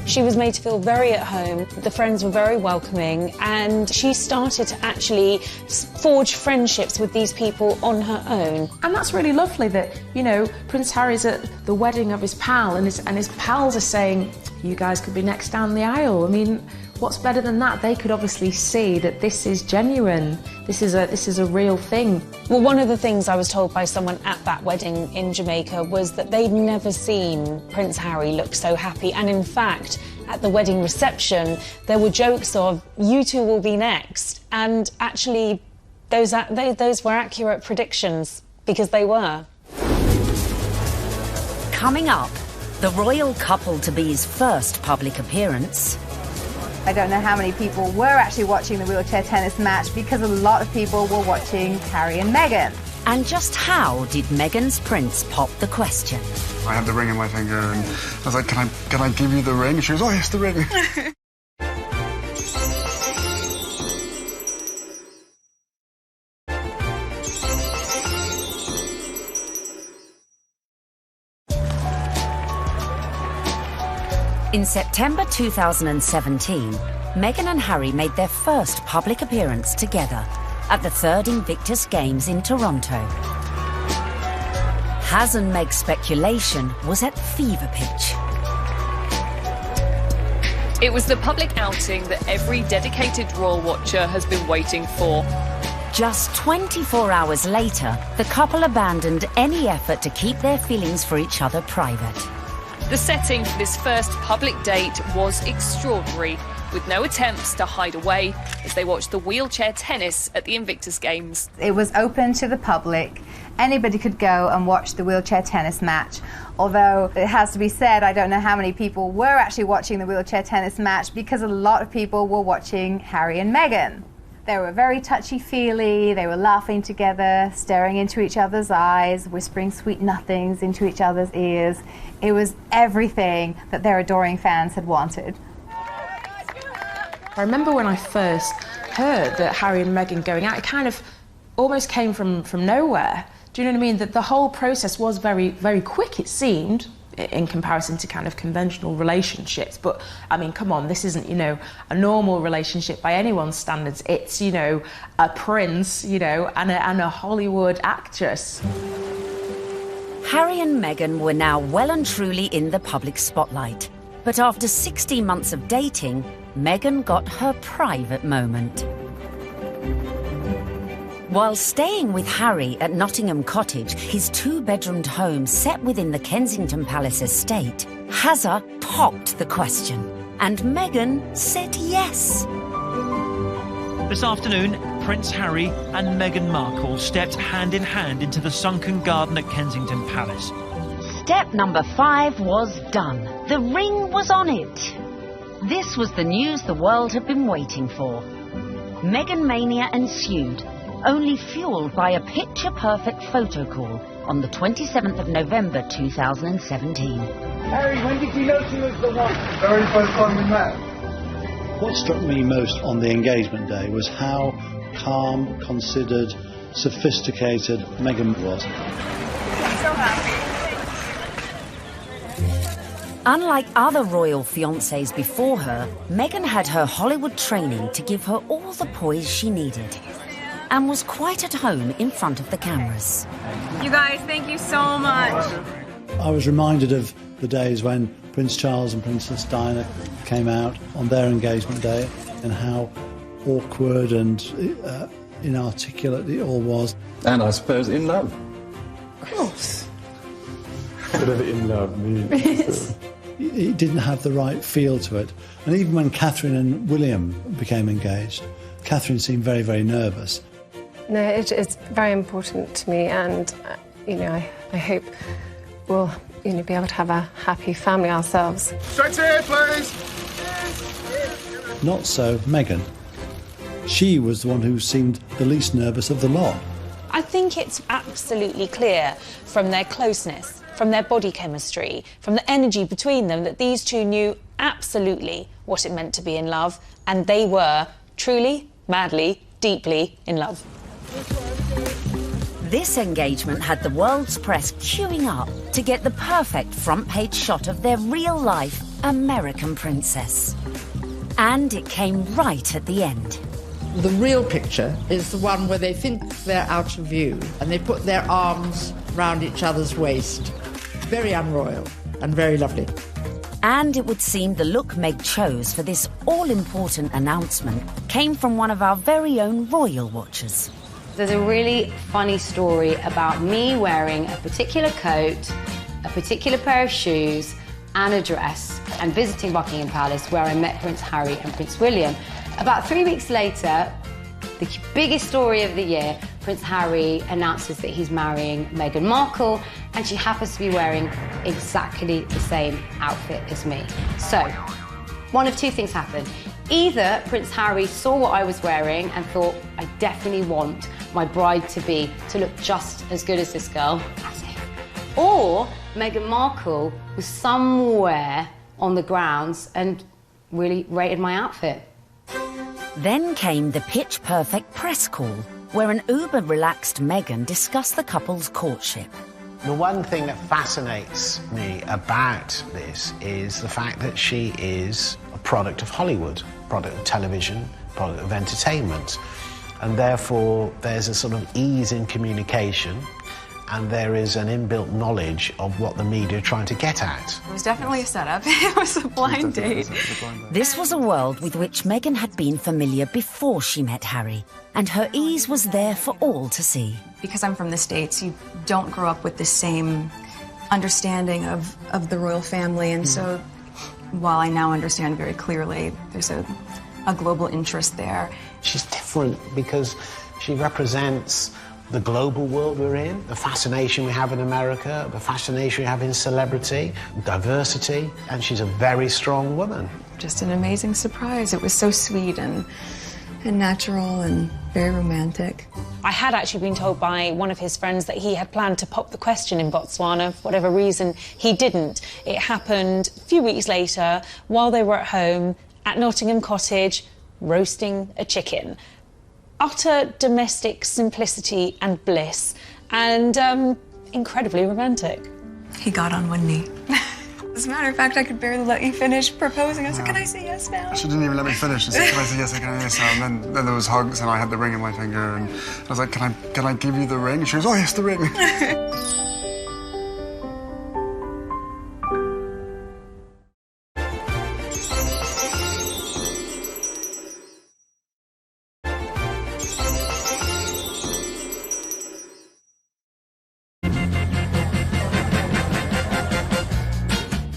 She was made to feel very at home, the friends were very welcoming, and she started to actually forge friendships with these people on her own. And that's really lovely that, you know, Prince Harry's at the wedding of his pal and his pals are saying, you guys could be next down the aisle. I mean, what's better than that? They could obviously see that this is genuine. This is a real thing. Well, one of the things I was told by someone at that wedding in Jamaica was that they'd never seen Prince Harry look so happy. And in fact, at the wedding reception, there were jokes of, you two will be next. And actually, those were accurate predictions, because they were. Coming up, the royal couple-to-be's first public appearance. I don't know how many people were actually watching the wheelchair tennis match, because a lot of people were watching Harry and Meghan. And just how did Meghan's prince pop the question? I had the ring in my finger and I was like, can I give you the ring? She was, oh yes, the ring. In September 2017, Meghan and Harry made their first public appearance together at the 3rd Invictus Games in Toronto. Has and Meg's speculation was at fever pitch. It was the public outing that every dedicated royal watcher has been waiting for. Just 24 hours later, the couple abandoned any effort to keep their feelings for each other private. The setting for this first public date was extraordinary, with no attempts to hide away as they watched the wheelchair tennis at the Invictus Games. It was open to the public. Anybody could go and watch the wheelchair tennis match. Although it has to be said, I don't know how many people were actually watching the wheelchair tennis match, because a lot of people were watching Harry and Meghan. They were very touchy-feely, they were laughing together, staring into each other's eyes, whispering sweet nothings into each other's ears. It was everything that their adoring fans had wanted. I remember when I first heard that Harry and Meghan going out, it kind of almost came from nowhere. Do you know what I mean? That the whole process was very, very quick, it seemed, in comparison to kind of conventional relationships. But, I mean, come on, this isn't, you know, a normal relationship by anyone's standards. It's, you know, a prince, you know, and a Hollywood actress. Harry and Meghan were now well and truly in the public spotlight. But after 16 months of dating, Meghan got her private moment. While staying with Harry at Nottingham Cottage, his 2-bedroomed home set within the Kensington Palace estate, Hazza popped the question, and Meghan said yes. This afternoon, Prince Harry and Meghan Markle stepped hand in hand into the sunken garden at Kensington Palace. Step number 5 was done. The ring was on it. This was the news the world had been waiting for. Meghan mania ensued. only fuelled by a picture-perfect photo call on the 27th of November 2017. Harry, when did you know she was the one? The very first time we met. What struck me most on the engagement day was how calm, considered, sophisticated Meghan was. I'm so happy. Unlike other royal fiancés before her, Meghan had her Hollywood training to give her all the poise she needed and was quite at home in front of the cameras. You guys, thank you so much. I was reminded of the days when Prince Charles and Princess Diana came out on their engagement day and how awkward and inarticulate it all was. And I suppose in love. Of course. Whatever in love means. It didn't have the right feel to it. And even when Catherine and William became engaged, Catherine seemed very, very nervous. No, it's very important to me, and I hope we'll be able to have a happy family ourselves. Straight here, please. Not so Meghan. She was the one who seemed the least nervous of the lot. I think it's absolutely clear from their closeness, from their body chemistry, from the energy between them, that these two knew absolutely what it meant to be in love, and they were truly, madly, deeply in love. This engagement had the world's press queuing up to get the perfect front-page shot of their real-life American princess. And it came right at the end. The real picture is the one where they think they're out of view and they put their arms round each other's waist. Very unroyal and very lovely. And it would seem the look Meg chose for this all-important announcement came from one of our very own royal watchers. There's a really funny story about me wearing a particular coat, a particular pair of shoes, and a dress, and visiting Buckingham Palace, where I met Prince Harry and Prince William. About 3 weeks later, the biggest story of the year, Prince Harry announces that he's marrying Meghan Markle, and she happens to be wearing exactly the same outfit as me. So, one of two things happened. Either Prince Harry saw what I was wearing and thought, I definitely want my bride to look just as good as this girl, as if. Or Meghan Markle was somewhere on the grounds and really rated my outfit. Then came the pitch-perfect press call, where an uber-relaxed Meghan discussed the couple's courtship. The one thing that fascinates me about this is the fact that she is a product of Hollywood, product of television, product of entertainment. And therefore, there's a sort of ease in communication, and there is an inbuilt knowledge of what the media are trying to get at. It was definitely a setup. It was a blind date. This was a world with which Meghan had been familiar before she met Harry, and her ease was there for all to see. Because I'm from the States, you don't grow up with the same understanding of the royal family, and so while I now understand very clearly, there's a global interest there. She's different because she represents the global world we're in, the fascination we have in America, the fascination we have in celebrity, diversity, and she's a very strong woman. Just an amazing surprise. It was so sweet and natural and very romantic. I had actually been told by one of his friends that he had planned to pop the question in Botswana. For whatever reason, he didn't. It happened a few weeks later while they were at home at Nottingham Cottage roasting a chicken. Utter domestic simplicity and bliss, and incredibly romantic. He got on one knee. As a matter of fact, I could barely let you finish proposing. I said, can I say yes now? She didn't even let me finish. She said, can I say yes, can I say yes now? And then there was hugs, and I had the ring in my finger, and I was like, can I give you the ring? And she goes, oh yes, the ring.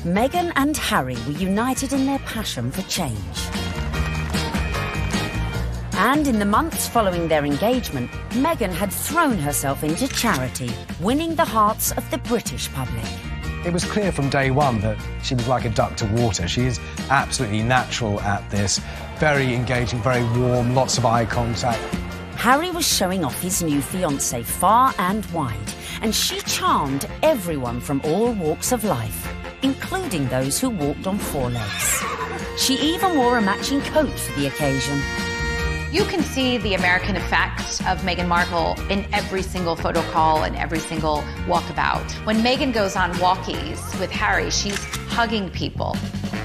Meghan and Harry were united in their passion for change. And in the months following their engagement, Meghan had thrown herself into charity, winning the hearts of the British public. It was clear from day one that she was like a duck to water. She is absolutely natural at this, very engaging, very warm, lots of eye contact. Harry was showing off his new fiancée far and wide, and she charmed everyone from all walks of life, including those who walked on four legs. She even wore a matching coat for the occasion. You can see the American effect of Meghan Markle in every single photo call and every single walkabout. When Meghan goes on walkies with Harry, she's hugging people.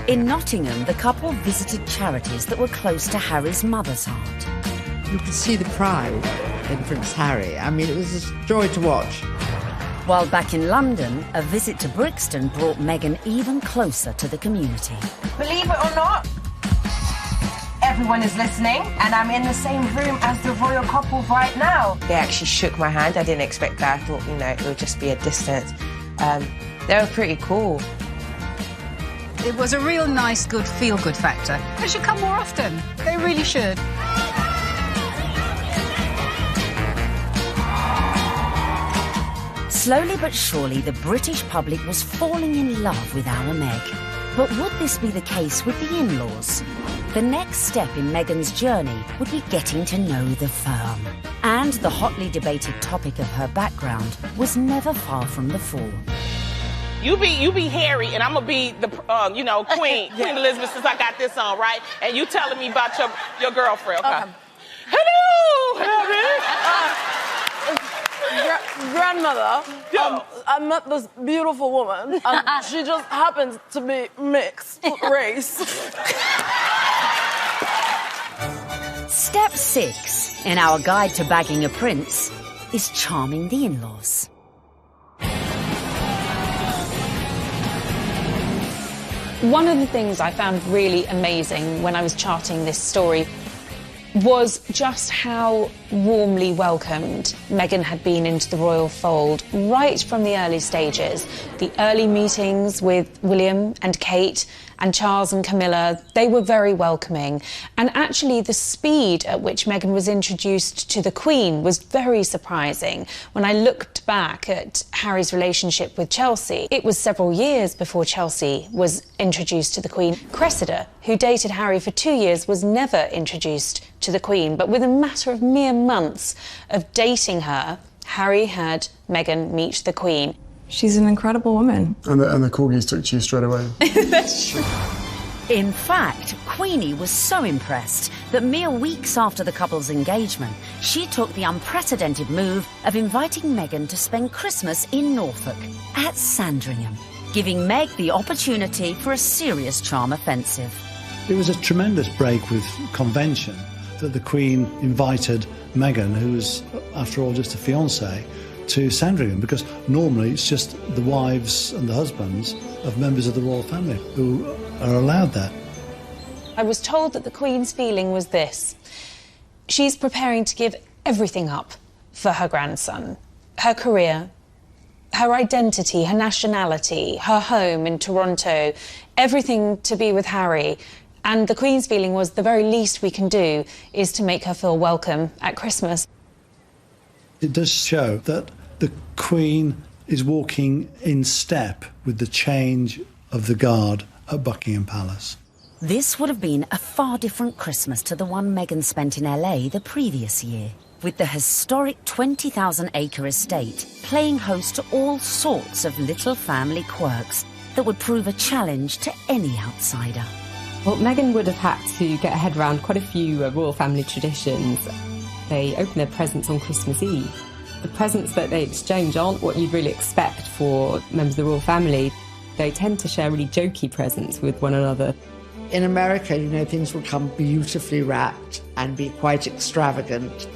In Nottingham, the couple visited charities that were close to Harry's mother's heart. You could see the pride in Prince Harry. I mean, it was a joy to watch. While back in London, a visit to Brixton brought Meghan even closer to the community. Believe it or not, everyone is listening, and I'm in the same room as the royal couple right now. They actually shook my hand. I didn't expect that. I thought, it would just be a distance. They were pretty cool. It was a real nice, good, feel-good factor. They should come more often. They really should. Slowly but surely, the British public was falling in love with our Meg. But would this be the case with the in-laws? The next step in Meghan's journey would be getting to know the firm. And the hotly debated topic of her background was never far from the fore. You be Harry, and I'm gonna be the, Queen Elizabeth, since I got this on, right? And you telling me about your girlfriend, okay? Hello, Harry. Grandmother, I met this beautiful woman, and she just happens to be mixed race. Step 6 in our guide to bagging a prince is charming the in-laws. One of the things I found really amazing when I was charting this story was just how warmly welcomed Meghan had been into the royal fold right from the early stages. The early meetings with William and Kate and Charles and Camilla, they were very welcoming. And actually the speed at which Meghan was introduced to the Queen was very surprising. When I looked back at Harry's relationship with Chelsea, it was several years before Chelsea was introduced to the Queen. Cressida, who dated Harry for 2 years, was never introduced to the Queen, but within a matter of mere months of dating her, Harry had Meghan meet the Queen. She's an incredible woman. And the corgis took to you straight away. That's true. In fact, Queenie was so impressed that mere weeks after the couple's engagement, she took the unprecedented move of inviting Meghan to spend Christmas in Norfolk at Sandringham, giving Meg the opportunity for a serious charm offensive. It was a tremendous break with convention that the Queen invited Meghan, who was, after all, just a fiancée, to Sandringham, because normally it's just the wives and the husbands of members of the royal family who are allowed that. I was told that the Queen's feeling was this: she's preparing to give everything up for her grandson, her career, her identity, her nationality, her home in Toronto, everything to be with Harry. And the Queen's feeling was the very least we can do is to make her feel welcome at Christmas. It does show that the Queen is walking in step with the change of the guard at Buckingham Palace. This would have been a far different Christmas to the one Meghan spent in LA the previous year, with the historic 20,000-acre estate playing host to all sorts of little family quirks that would prove a challenge to any outsider. Well, Meghan would have had to get her head around quite a few royal family traditions. They open their presents on Christmas Eve. The presents that they exchange aren't what you'd really expect for members of the royal family. They tend to share really jokey presents with one another. In America, things will come beautifully wrapped and be quite extravagant.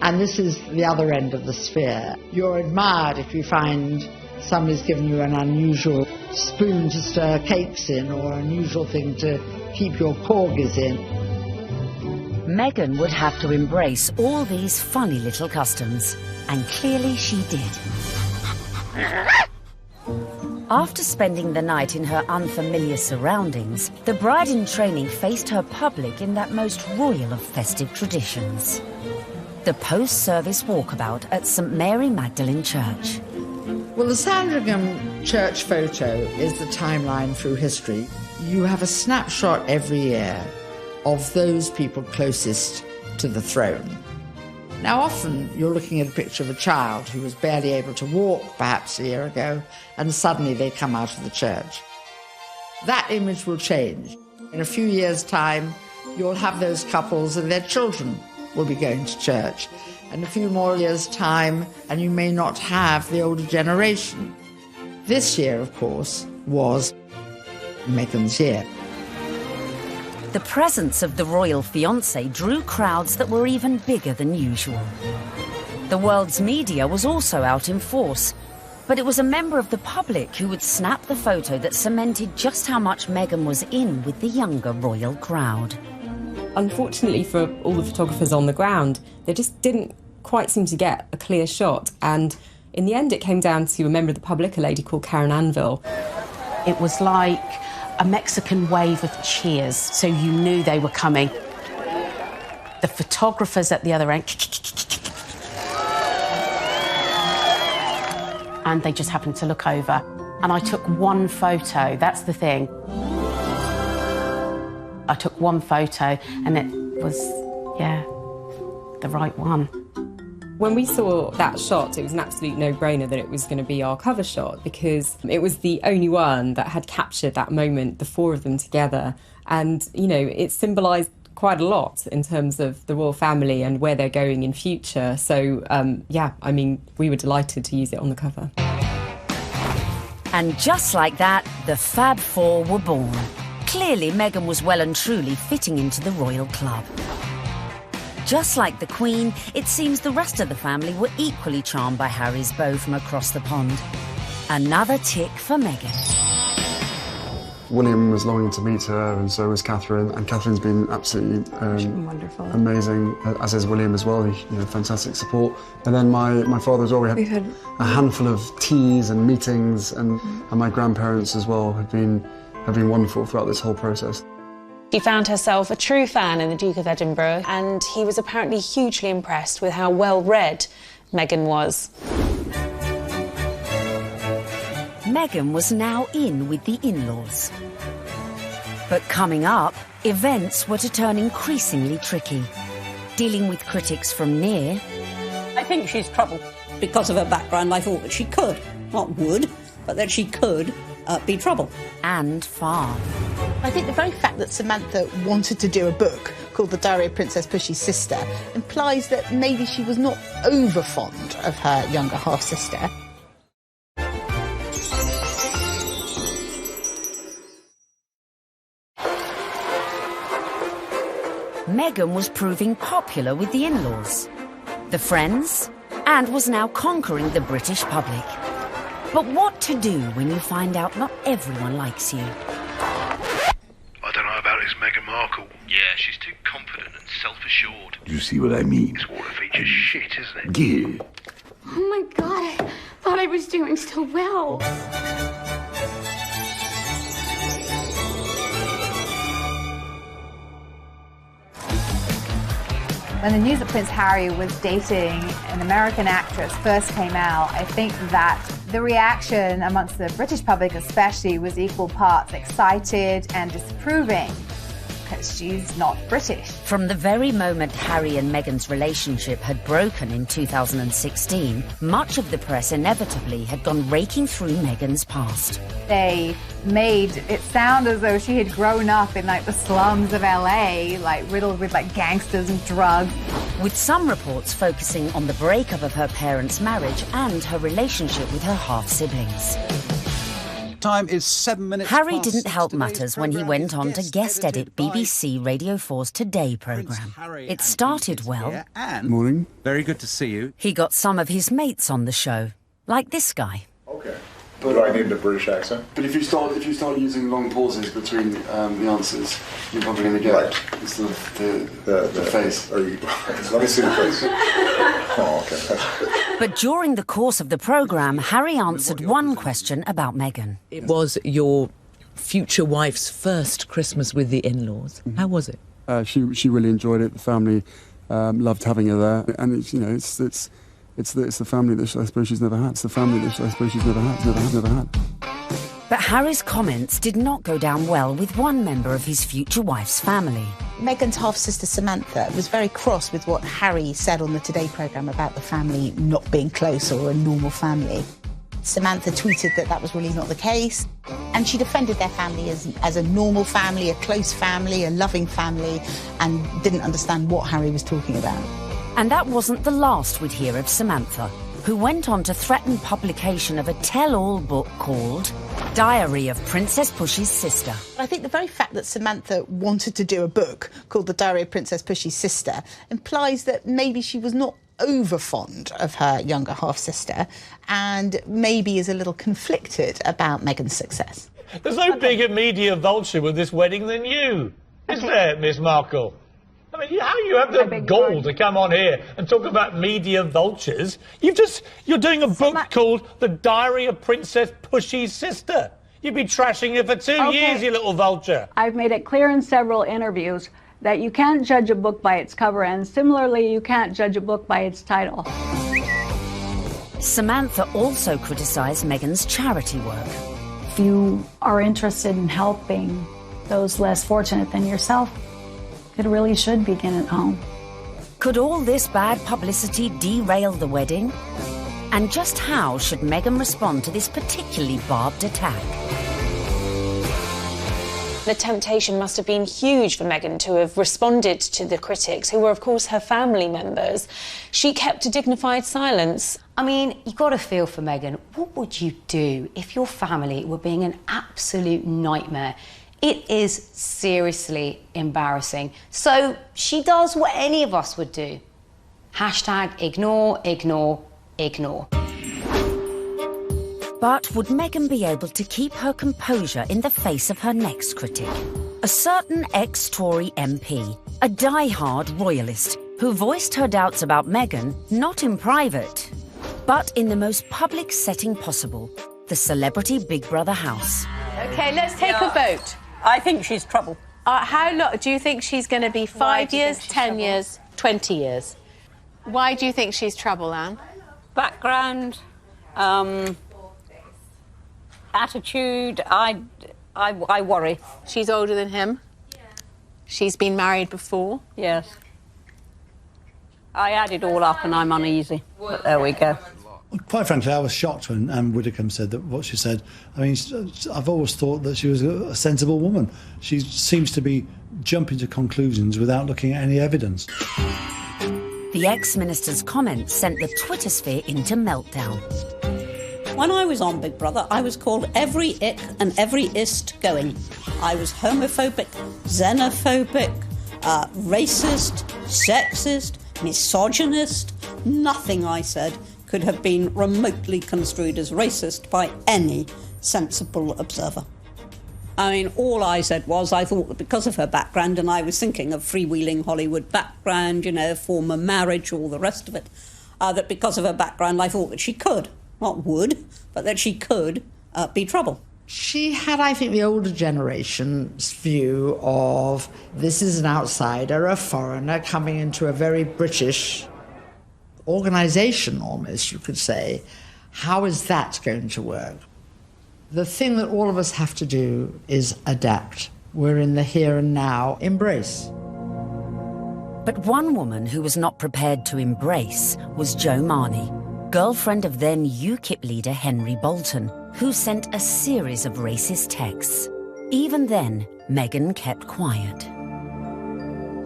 And this is the other end of the sphere. You're admired if you find somebody's given you an unusual spoon to stir cakes in, or an unusual thing to keep your porgies in. Meghan would have to embrace all these funny little customs, and clearly she did. After spending the night in her unfamiliar surroundings, the bride-in-training faced her public in that most royal of festive traditions: the post-service walkabout at St Mary Magdalene Church. Well, the Sandringham church photo is the timeline through history. You have a snapshot every year of those people closest to the throne. Now, often you're looking at a picture of a child who was barely able to walk perhaps a year ago, and suddenly they come out of the church. That image will change. In a few years' time, you'll have those couples and their children will be going to church. In a few more years' time, and you may not have the older generation. This year, of course, was Meghan's year. The presence of the royal fiancé drew crowds that were even bigger than usual. The world's media was also out in force, but it was a member of the public who would snap the photo that cemented just how much Meghan was in with the younger royal crowd. Unfortunately for all the photographers on the ground, they just didn't quite seem to get a clear shot, and in the end it came down to a member of the public, a lady called Karen Anvil. It was like a Mexican wave of cheers, so you knew they were coming. The photographers at the other end, and they just happened to look over. And I took one photo, that's the thing. I took one photo and it was, yeah, the right one. When we saw that shot, it was an absolute no-brainer that it was going to be our cover shot, because it was the only one that had captured that moment, the four of them together. And, you know, it symbolised quite a lot in terms of the royal family and where they're going in future. So, yeah, I mean, we were delighted to use it on the cover. And just like that, the Fab Four were born. Clearly, Meghan was well and truly fitting into the royal club. Just like the Queen, it seems the rest of the family were equally charmed by Harry's beau from across the pond. Another tick for Meghan. William was longing to meet her, and so was Catherine. And Catherine's been absolutely wonderful, amazing, as is William as well. You know, fantastic support. And then my father as well. We had a handful of teas and meetings, and my grandparents as well have been wonderful throughout this whole process. She found herself a true fan in the Duke of Edinburgh, and he was apparently hugely impressed with how well-read Meghan was. Meghan was now in with the in-laws. But coming up, events were to turn increasingly tricky. Dealing with critics from near... I think she's trouble. Because of her background, I thought that she could, not would, but that she could be trouble. And far. I think the very fact that Samantha wanted to do a book called The Diary of Princess Pushy's Sister implies that maybe she was not over fond of her younger half-sister. Meghan was proving popular with the in-laws, the friends, and was now conquering the British public. But what to do when you find out not everyone likes you? I don't know about this Meghan Markle. Yeah, she's too confident and self-assured. You see what I mean? This water feature's shit, isn't it? Yeah. Oh my God, I thought I was doing so well. When the news that Prince Harry was dating an American actress first came out, I think that the reaction amongst the British public especially was equal parts excited and disapproving, because she's not British. From the very moment Harry and Meghan's relationship had broken in 2016, much of the press inevitably had gone raking through Meghan's past. They made it sound as though she had grown up in like the slums of LA, like riddled with like gangsters and drugs. With some reports focusing on the breakup of her parents' marriage and her relationship with her half-siblings. Time is 7 minutes. Harry didn't help matters when he went on to guest edit BBC Radio 4's Today programme. It started well. Morning. Very good to see you. He got some of his mates on the show, like this guy. Okay. But do I need a British accent? But if you start using long pauses between the answers, you're probably going to get the face. Let me see the face. Oh, okay. But during the course of the programme, Harry answered one question about Meghan. It was your future wife's first Christmas with the in-laws. Mm-hmm. How was it? She really enjoyed it. The family loved having her there, and it's the family that I suppose she's never had. It's the family that I suppose she's never had. But Harry's comments did not go down well with one member of his future wife's family. Meghan's half-sister Samantha was very cross with what Harry said on the Today programme about the family not being close or a normal family. Samantha tweeted that was really not the case, and she defended their family as a normal family, a close family, a loving family, and didn't understand what Harry was talking about. And that wasn't the last we'd hear of Samantha, who went on to threaten publication of a tell-all book called Diary of Princess Pushy's Sister. I think the very fact that Samantha wanted to do a book called The Diary of Princess Pushy's Sister implies that maybe she was not over fond of her younger half-sister and maybe is a little conflicted about Meghan's success. There's no bigger media vulture with this wedding than you, is there, Miss Markle? I mean, how you have the gall to come on here and talk about media vultures? You're doing a book called The Diary of Princess Pushy's Sister. You've been trashing it for 2 years, you little vulture. I've made it clear in several interviews that you can't judge a book by its cover, and similarly, you can't judge a book by its title. Samantha also criticised Meghan's charity work. If you are interested in helping those less fortunate than yourself, it really should begin at home. Could all this bad publicity derail the wedding? And just how should Meghan respond to this particularly barbed attack? The temptation must have been huge for Meghan to have responded to the critics, who were, of course, her family members. She kept a dignified silence. I mean, you've got to feel for Meghan. What would you do if your family were being an absolute nightmare? It is seriously embarrassing. So she does what any of us would do. Hashtag ignore, ignore, ignore. But would Meghan be able to keep her composure in the face of her next critic? A certain ex-Tory MP, a die-hard royalist, who voiced her doubts about Meghan, not in private, but in the most public setting possible, the celebrity Big Brother house. OK, let's take a vote. I think she's trouble. How long do you think she's going to be? 5 years, 10 years, 20 years? Why do you think she's trouble, Anne? Background, attitude, I worry. She's older than him? She's been married before? Yes. I add it all up and I'm uneasy. But there we go. Quite frankly, I was shocked when Anne Widdecombe said that what she said. I mean, I've always thought that she was a sensible woman. She seems to be jumping to conclusions without looking at any evidence. The ex-minister's comments sent the Twitter sphere into meltdown. When I was on Big Brother, I was called every ick and every ist going. I was homophobic, xenophobic, racist, sexist, misogynist. Nothing I said could have been remotely construed as racist by any sensible observer. I mean, all I said was I thought that because of her background, and I was thinking of freewheeling Hollywood background, you know, former marriage, all the rest of it, that because of her background, I thought that she could, not would, but that she could be trouble. She had, I think, the older generation's view of this is an outsider, a foreigner coming into a very British organisation, almost, you could say. How is that going to work? The thing that all of us have to do is adapt. We're in the here and now. Embrace. But one woman who was not prepared to embrace was Jo Marnie, girlfriend of then UKIP leader Henry Bolton, who sent a series of racist texts. Even then, Meghan kept quiet.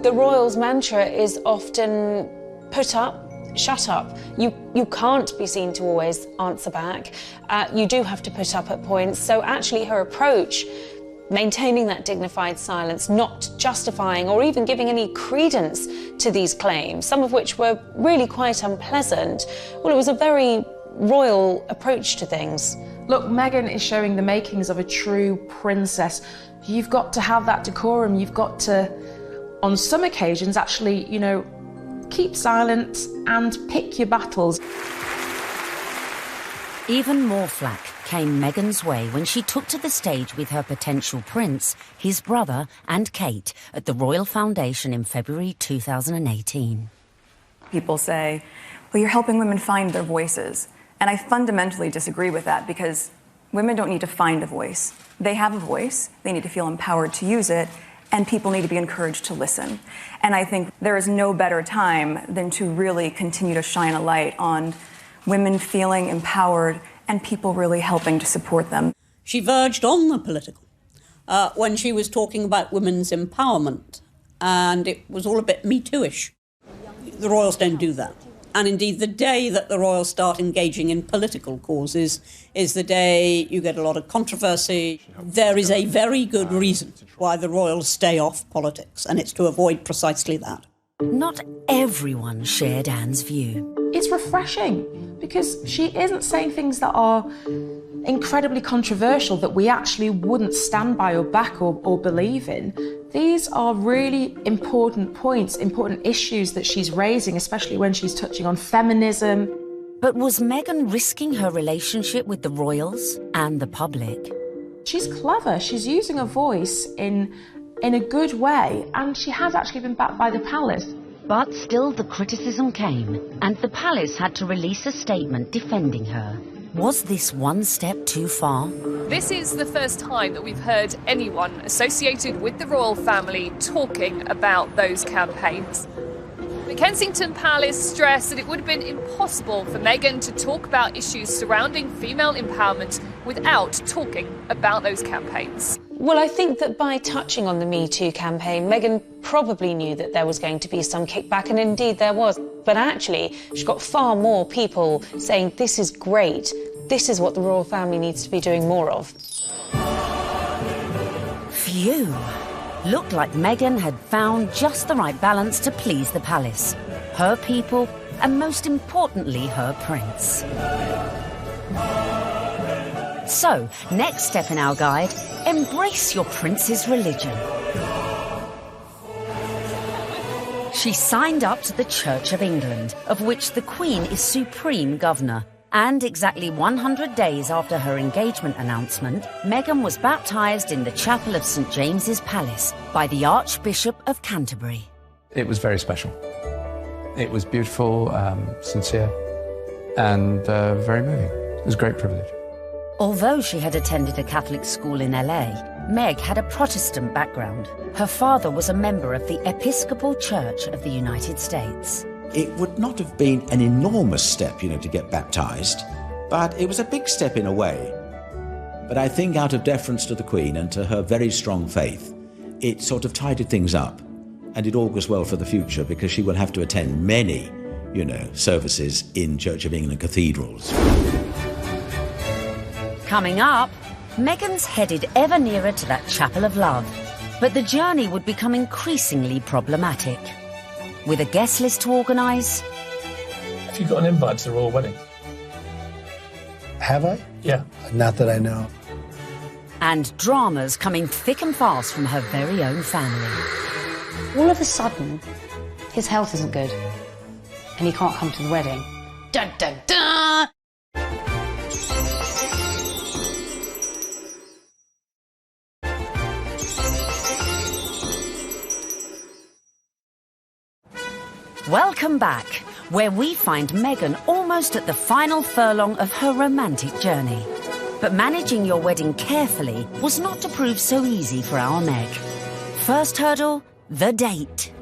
The royals' mantra is often put up, shut up. You can't be seen to always answer back. You do have to put up at points. So actually her approach, maintaining that dignified silence, not justifying or even giving any credence to these claims, some of which were really quite unpleasant, well, it was a very royal approach to things. Look, Meghan is showing the makings of a true princess. You've got to have that decorum. You've got to, on some occasions, actually, you know, keep silent and pick your battles. Even more flack came Meghan's way when she took to the stage with her potential prince, his brother and Kate at the Royal Foundation in February 2018. People say, well, you're helping women find their voices. And I fundamentally disagree with that because women don't need to find a voice. They have a voice, they need to feel empowered to use it, and people need to be encouraged to listen. And I think there is no better time than to really continue to shine a light on women feeling empowered and people really helping to support them. She verged on the political when she was talking about women's empowerment, and it was all a bit Me Too-ish. The royals don't do that. And indeed, the day that the royals start engaging in political causes is the day you get a lot of controversy. There is a very good reason why the royals stay off politics, and it's to avoid precisely that. Not everyone shared Anne's view. It's refreshing because she isn't saying things that are incredibly controversial that we actually wouldn't stand by or back or believe in. These are really important points, important issues that she's raising, especially when she's touching on feminism. But was Meghan risking her relationship with the royals and the public? She's clever. She's using her voice in a good way, and she has actually been backed by the palace. But still the criticism came, and the palace had to release a statement defending her. Was this one step too far? This is the first time that we've heard anyone associated with the royal family talking about those campaigns. The Kensington Palace stressed that it would have been impossible for Meghan to talk about issues surrounding female empowerment without talking about those campaigns. Well, I think that by touching on the Me Too campaign, Meghan probably knew that there was going to be some kickback, and indeed there was. But actually, she got far more people saying, this is great, this is what the royal family needs to be doing more of. Phew. Looked like Meghan had found just the right balance to please the palace, her people, and most importantly, her prince. So, next step in our guide, embrace your prince's religion. She signed up to the Church of England, of which the Queen is supreme governor. And exactly 100 days after her engagement announcement, Meghan was baptised in the chapel of St James's Palace by the Archbishop of Canterbury. It was very special. It was beautiful, sincere, and very moving. It was a great privilege. Although she had attended a Catholic school in LA, Meg had a Protestant background. Her father was a member of the Episcopal Church of the United States. It would not have been an enormous step, to get baptised, but it was a big step in a way. But I think out of deference to the Queen and to her very strong faith, it sort of tidied things up, and it augurs well for the future because she will have to attend many, services in Church of England cathedrals. Coming up, Meghan's headed ever nearer to that chapel of love, but the journey would become increasingly problematic. With a guest list to organise. Have you got an invite to the royal wedding? Have I? Yeah. Not that I know. And dramas coming thick and fast from her very own family. All of a sudden, his health isn't good, and he can't come to the wedding. Dun dun dun! Welcome back, where we find Meghan almost at the final furlong of her romantic journey. But managing your wedding carefully was not to prove so easy for our Meg. First hurdle, the date.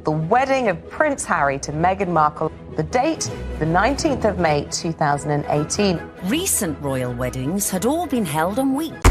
The wedding of Prince Harry to Meghan Markle. The date, the 19th of May 2018. Recent royal weddings had all been held on weeks.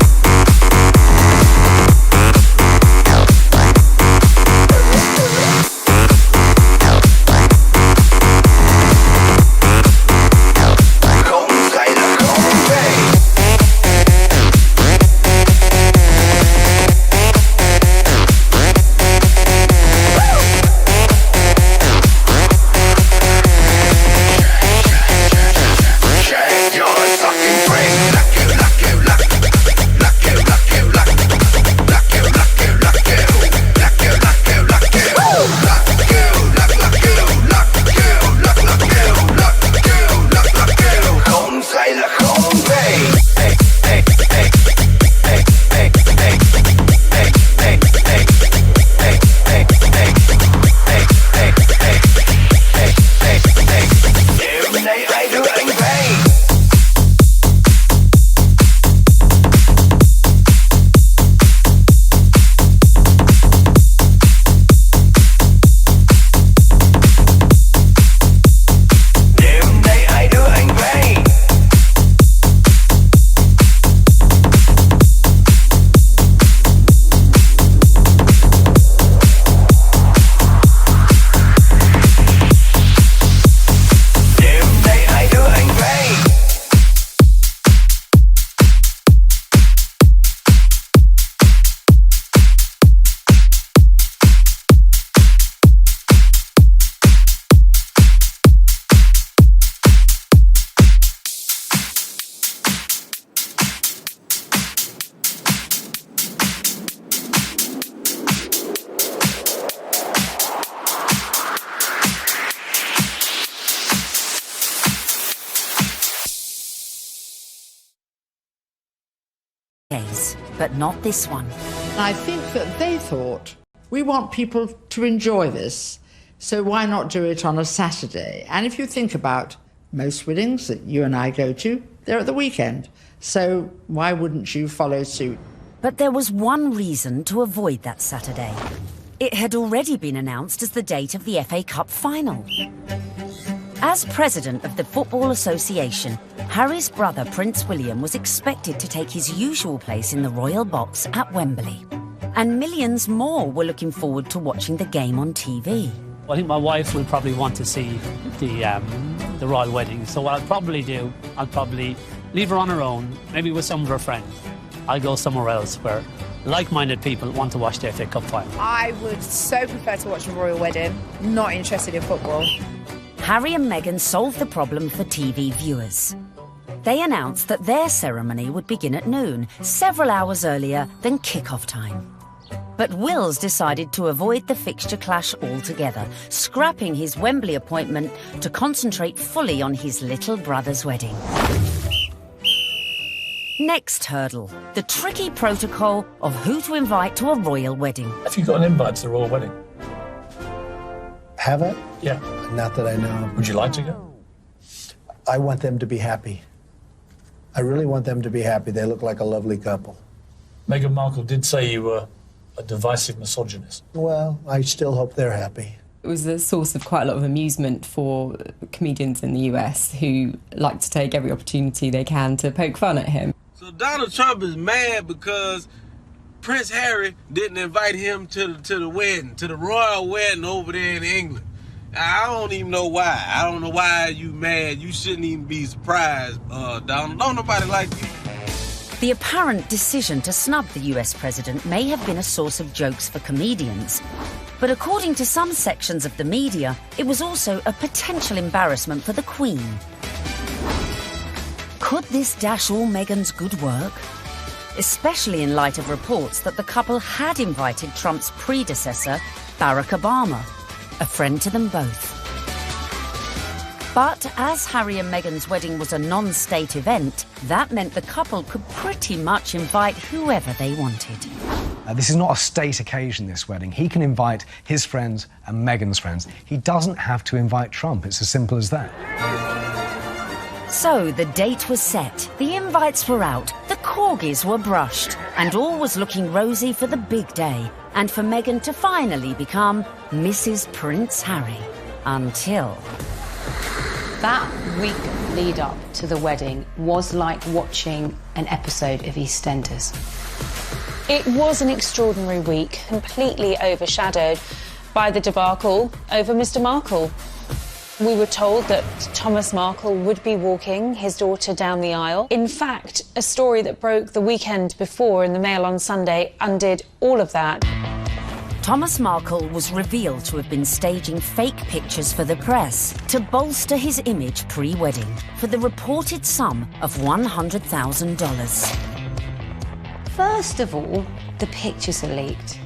days, but not this one. I think that they thought, we want people to enjoy this, so why not do it on a Saturday? And if you think about most weddings that you and I go to, they're at the weekend. So why wouldn't you follow suit? But there was one reason to avoid that Saturday. It had already been announced as the date of the FA Cup final. As president of the Football Association, Harry's brother Prince William was expected to take his usual place in the royal box at Wembley. And millions more were looking forward to watching the game on TV. I think my wife will probably want to see the royal wedding. So what I'll probably do, I'll probably leave her on her own, maybe with some of her friends. I'll go somewhere else where like-minded people want to watch the FA Cup final. I would so prefer to watch a royal wedding, not interested in football. Harry and Meghan solved the problem for TV viewers. They announced that their ceremony would begin at noon, several hours earlier than kick-off time. But Wills decided to avoid the fixture clash altogether, scrapping his Wembley appointment to concentrate fully on his little brother's wedding. Next hurdle, the tricky protocol of who to invite to a royal wedding. Have you got an invite to the royal wedding? Have I? Yeah. Not that I know of. Would you like to go? I want them to be happy. I really want them to be happy. They look like a lovely couple. Meghan Markle did say you were a divisive misogynist. Well, I still hope they're happy. It was a source of quite a lot of amusement for comedians in the US who like to take every opportunity they can to poke fun at him. So Donald Trump is mad because Prince Harry didn't invite him to the wedding, to the royal wedding over there in England. I don't even know why. I don't know why you mad. You shouldn't even be surprised, Donald. Don't nobody like you. The apparent decision to snub the US president may have been a source of jokes for comedians. But according to some sections of the media, it was also a potential embarrassment for the Queen. Could this dash all Meghan's good work? Especially in light of reports that the couple had invited Trump's predecessor, Barack Obama, a friend to them both. But as Harry and Meghan's wedding was a non-state event, that meant the couple could pretty much invite whoever they wanted. This is not a state occasion, this wedding. He can invite his friends and Meghan's friends. He doesn't have to invite Trump. It's as simple as that. So the date was set, the invites were out, the corgis were brushed, and all was looking rosy for the big day, and for Meghan to finally become Mrs. Prince Harry. Until... That week lead up to the wedding was like watching an episode of EastEnders. It was an extraordinary week, completely overshadowed by the debacle over Mr. Markle. We were told that Thomas Markle would be walking his daughter down the aisle. In fact, a story that broke the weekend before in the Mail on Sunday undid all of that. Thomas Markle was revealed to have been staging fake pictures for the press to bolster his image pre-wedding for the reported sum of $100,000. First of all, the pictures are leaked.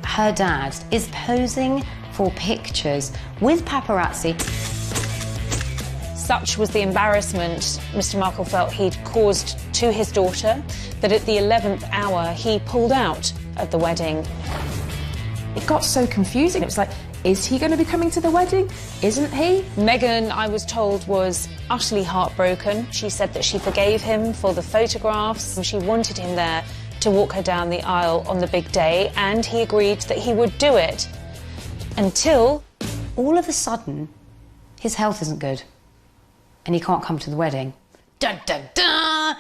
Her dad is posing for pictures with paparazzi. Such was the embarrassment Mr. Markle felt he'd caused to his daughter that at the 11th hour he pulled out at the wedding. It got so confusing. It was like, is he going to be coming to the wedding? Isn't he? Meghan, I was told, was utterly heartbroken. She said that she forgave him for the photographs. She wanted him there to walk her down the aisle on the big day, and he agreed that he would do it. Until, all of a sudden, his health isn't good, and he can't come to the wedding. Dun, dun, dun!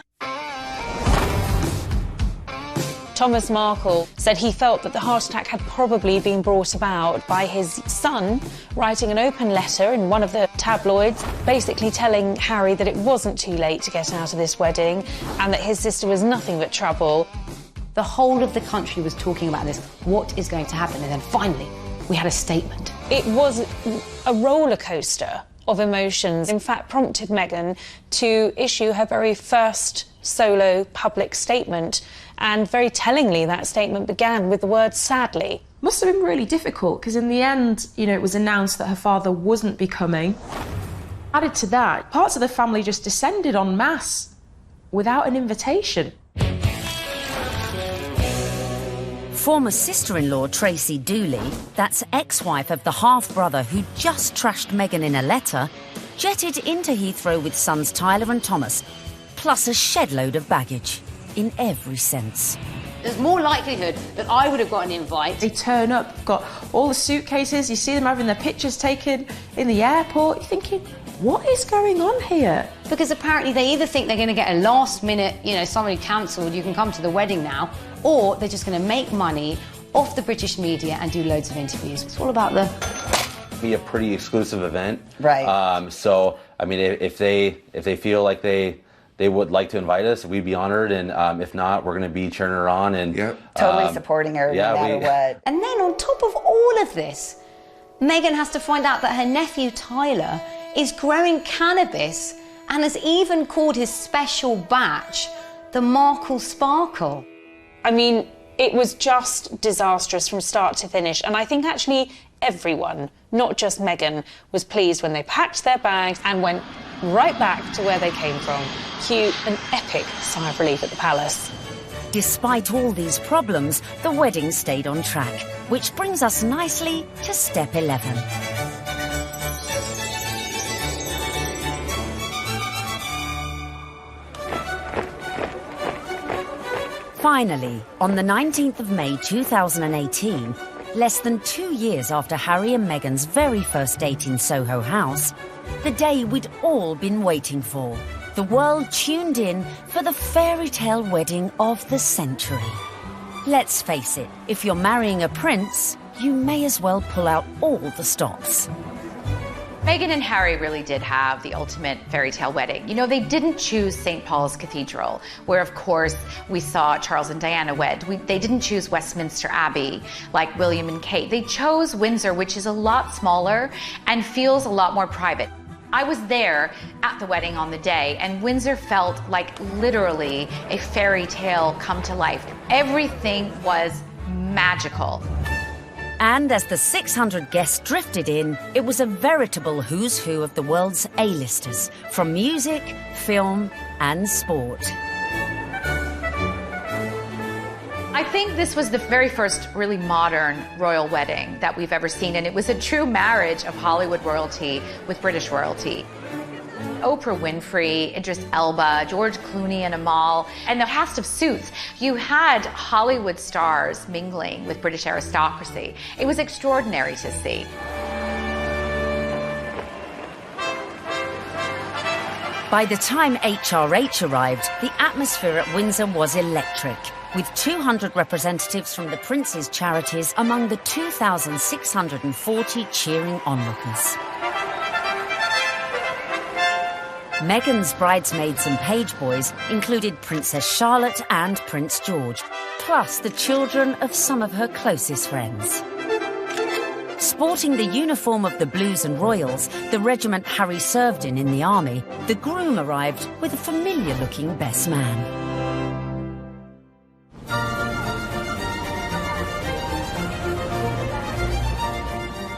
Thomas Markle said he felt that the heart attack had probably been brought about by his son writing an open letter in one of the tabloids, basically telling Harry that it wasn't too late to get out of this wedding and that his sister was nothing but trouble. The whole of the country was talking about this. What is going to happen? And then finally, we had a statement. It was a roller coaster of emotions, in fact, prompted Meghan to issue her very first solo public statement. And very tellingly, that statement began with the word sadly. Must have been really difficult, because in the end, you know, it was announced that her father wasn't be coming. Added to that, parts of the family just descended en masse without an invitation. Former sister-in-law Tracy Dooley, that's ex-wife of the half-brother who just trashed Meghan in a letter, jetted into Heathrow with sons Tyler and Thomas, plus a shed-load of baggage, in every sense. There's more likelihood that I would have got an invite. They turn up, got all the suitcases, you see them having their pictures taken in the airport, you're thinking, what is going on here? Because apparently they either think they're going to get a last minute, somebody cancelled, you can come to the wedding now, or they're just going to make money off the British media and do loads of interviews. It's all about the... Be a pretty exclusive event. Right. So, I mean, if they feel like they would like to invite us, we'd be honored, and if not, we're going to be cheering her on and totally supporting her no matter what. And then on top of all of this, Meghan has to find out that her nephew Tyler is growing cannabis and has even called his special batch the Markle Sparkle. I mean, it was just disastrous from start to finish, and I think actually everyone, not just Meghan, was pleased when they packed their bags and went right back to where they came from. Cue an epic sigh of relief at the palace. Despite all these problems, the wedding stayed on track, which brings us nicely to step 11. Finally, on the 19th of May 2018, less than 2 years after Harry and Meghan's very first date in Soho House, the day we'd all been waiting for. The world tuned in for the fairy tale wedding of the century. Let's face it, if you're marrying a prince, you may as well pull out all the stops. Meghan and Harry really did have the ultimate fairy tale wedding. They didn't choose St. Paul's Cathedral, where, of course, we saw Charles and Diana wed. They didn't choose Westminster Abbey, like William and Kate. They chose Windsor, which is a lot smaller and feels a lot more private. I was there at the wedding on the day, and Windsor felt like literally a fairy tale come to life. Everything was magical. And as the 600 guests drifted in, it was a veritable who's who of the world's A-listers, from music, film, and sport. I think this was the very first really modern royal wedding that we've ever seen, and it was a true marriage of Hollywood royalty with British royalty. Oprah Winfrey, Idris Elba, George Clooney and Amal, and the cast of Suits. You had Hollywood stars mingling with British aristocracy. It was extraordinary to see. By the time HRH arrived, the atmosphere at Windsor was electric, with 200 representatives from the Prince's charities among the 2,640 cheering onlookers. Meghan's bridesmaids and page boys included Princess Charlotte and Prince George, plus the children of some of her closest friends. Sporting the uniform of the Blues and Royals, the regiment Harry served in the army, the groom arrived with a familiar-looking best man.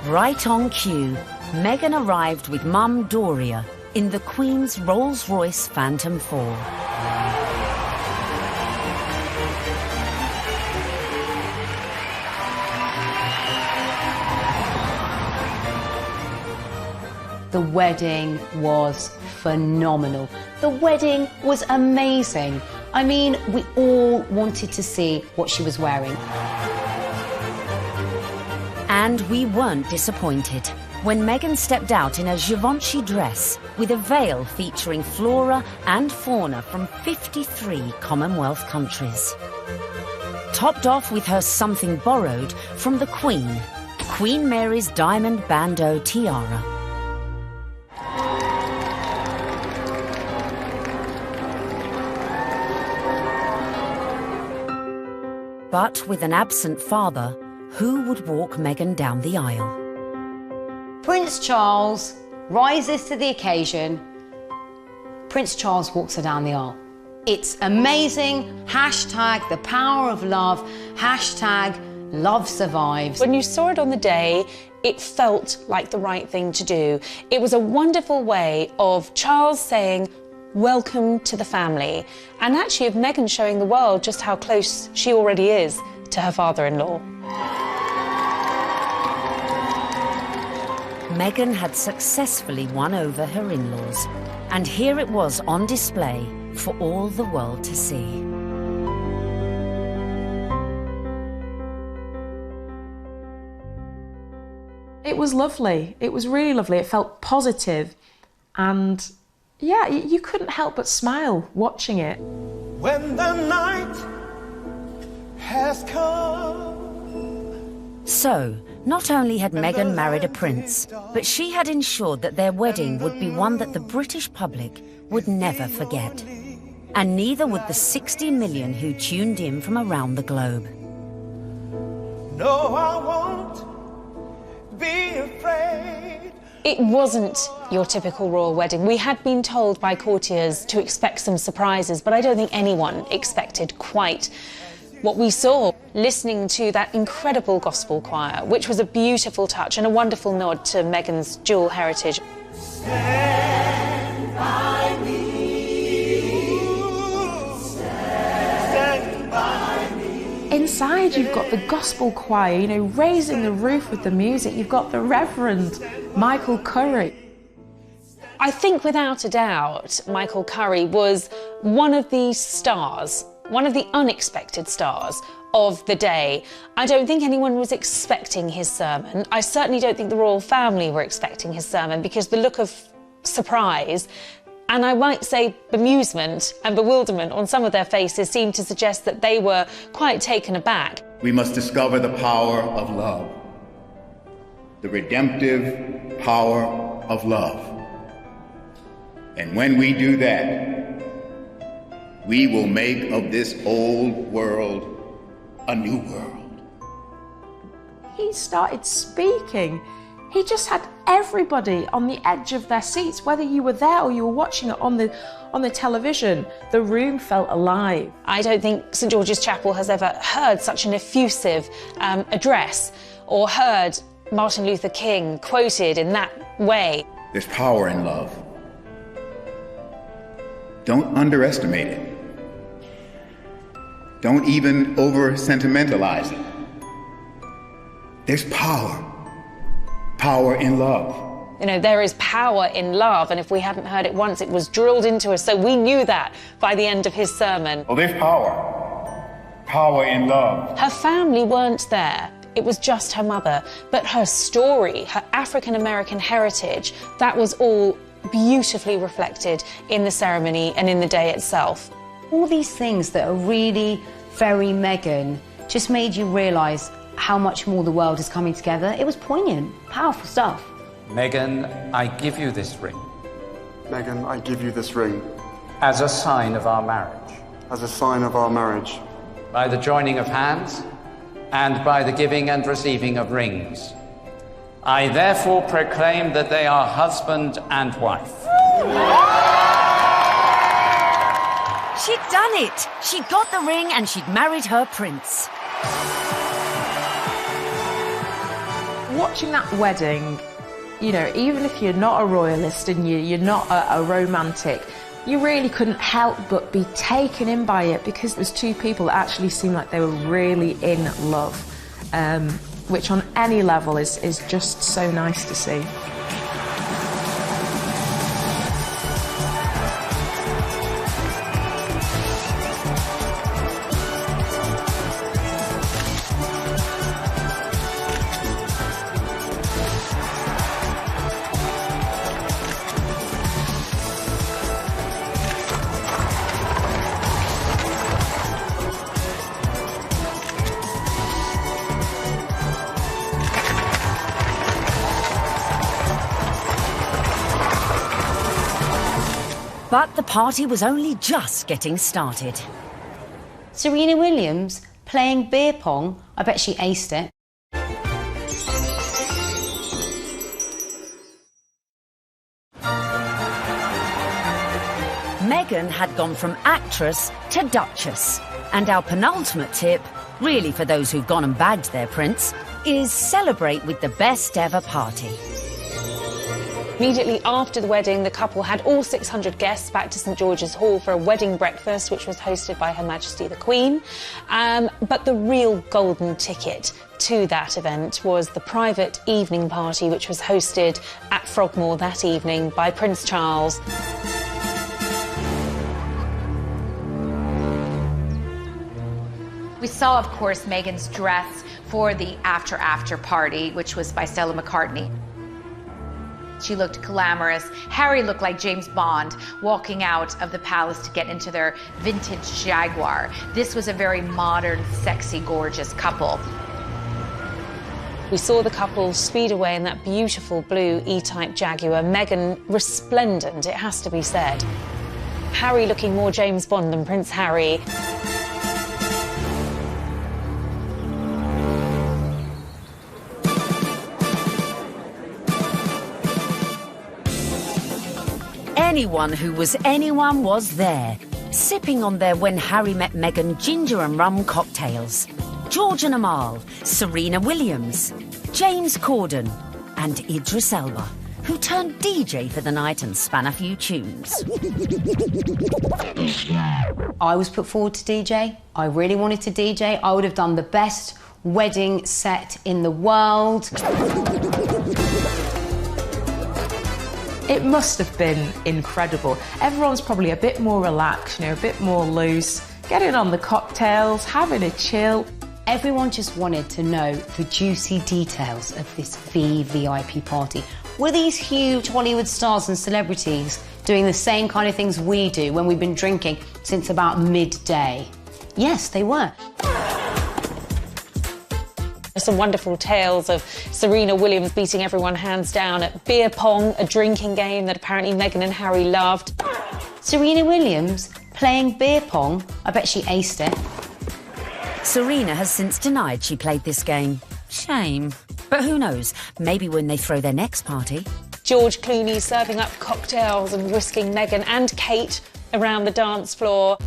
Right on cue, Meghan arrived with Mum Doria in the Queen's Rolls-Royce Phantom 4. The wedding was phenomenal. The wedding was amazing. I mean, we all wanted to see what she was wearing. And we weren't disappointed when Meghan stepped out in a Givenchy dress with a veil featuring flora and fauna from 53 Commonwealth countries. Topped off with her something borrowed from the Queen, Queen Mary's diamond bandeau tiara. But with an absent father, who would walk Meghan down the aisle? Prince Charles rises to the occasion. Prince Charles walks her down the aisle. It's amazing. Hashtag the power of love. Hashtag love survives. When you saw it on the day, it felt like the right thing to do. It was a wonderful way of Charles saying, welcome to the family. And actually of Meghan showing the world just how close she already is to her father-in-law. Meghan had successfully won over her in-laws, and here it was on display for all the world to see. It was lovely. It was really lovely. It felt positive, and yeah, you couldn't help but smile watching it. When the night has come. So, not only had Meghan married a prince, but she had ensured that their wedding would be one that the British public would never forget. And neither would the 60 million who tuned in from around the globe. No, I won't be afraid. It wasn't your typical royal wedding. We had been told by courtiers to expect some surprises, but I don't think anyone expected quite what we saw, listening to that incredible gospel choir, which was a beautiful touch and a wonderful nod to Meghan's dual heritage. Stand by me. Stand by me. Inside, you've got the gospel choir, you know, raising the roof with the music. You've got the Reverend Michael Curry. I think without a doubt, Michael Curry was one of the stars, one of the unexpected stars of the day. I don't think anyone was expecting his sermon. I certainly don't think the royal family were expecting his sermon, because the look of surprise, and I might say bemusement and bewilderment on some of their faces seemed to suggest that they were quite taken aback. We must discover the power of love, the redemptive power of love. And when we do that, we will make of this old world a new world. He started speaking. He just had everybody on the edge of their seats, whether you were there or you were watching it on the television. The room felt alive. I don't think St George's Chapel has ever heard such an effusive address, or heard Martin Luther King quoted in that way. There's power in love. Don't underestimate it. Don't even over-sentimentalize it. There's power in love. You know, there is power in love, and if we hadn't heard it once, it was drilled into us, so we knew that by the end of his sermon. Oh, there's power in love. Her family weren't there. It was just her mother, but her story, her African-American heritage, that was all beautifully reflected in the ceremony and in the day itself. All these things that are really very Meghan just made you realise how much more the world is coming together. It was poignant, powerful stuff. Meghan, I give you this ring. Meghan, I give you this ring. As a sign of our marriage. As a sign of our marriage. By the joining of hands and by the giving and receiving of rings. I therefore proclaim that they are husband and wife. She'd done it. She got the ring and she'd married her prince. Watching that wedding, you know, even if you're not a royalist and you're not a romantic, you really couldn't help but be taken in by it, because it was two people that actually seemed like they were really in love, which on any level is just so nice to see. But the party was only just getting started. Serena Williams playing beer pong. I bet she aced it. Meghan had gone from actress to duchess. And our penultimate tip, really for those who've gone and bagged their prince, is celebrate with the best ever party. Immediately after the wedding, the couple had all 600 guests back to St George's Hall for a wedding breakfast, which was hosted by Her Majesty the Queen. But the real golden ticket to that event was the private evening party, which was hosted at Frogmore that evening by Prince Charles. We saw, of course, Meghan's dress for the after party, which was by Stella McCartney. She looked glamorous. Harry looked like James Bond walking out of the palace to get into their vintage Jaguar. This was a very modern, sexy, gorgeous couple. We saw the couple speed away in that beautiful blue E-Type Jaguar. Meghan resplendent, it has to be said. Harry looking more James Bond than Prince Harry. Anyone who was anyone was there, sipping on their When Harry Met Meghan ginger and rum cocktails. George and Amal, Serena Williams, James Corden and Idris Elba, who turned DJ for the night and span a few tunes. I was put forward to DJ. I really wanted to DJ. I would have done the best wedding set in the world. It must have been incredible. Everyone's probably a bit more relaxed, a bit more loose, getting on the cocktails, having a chill. Everyone just wanted to know the juicy details of this VVIP party. Were these huge Hollywood stars and celebrities doing the same kind of things we do when we've been drinking since about midday? Yes, they were. Some wonderful tales of Serena Williams beating everyone hands down at beer pong, a drinking game that apparently Meghan and Harry loved. Serena Williams playing beer pong? I bet she aced it. Serena has since denied she played this game. Shame. But who knows, maybe when they throw their next party. George Clooney serving up cocktails and whisking Meghan and Kate around the dance floor.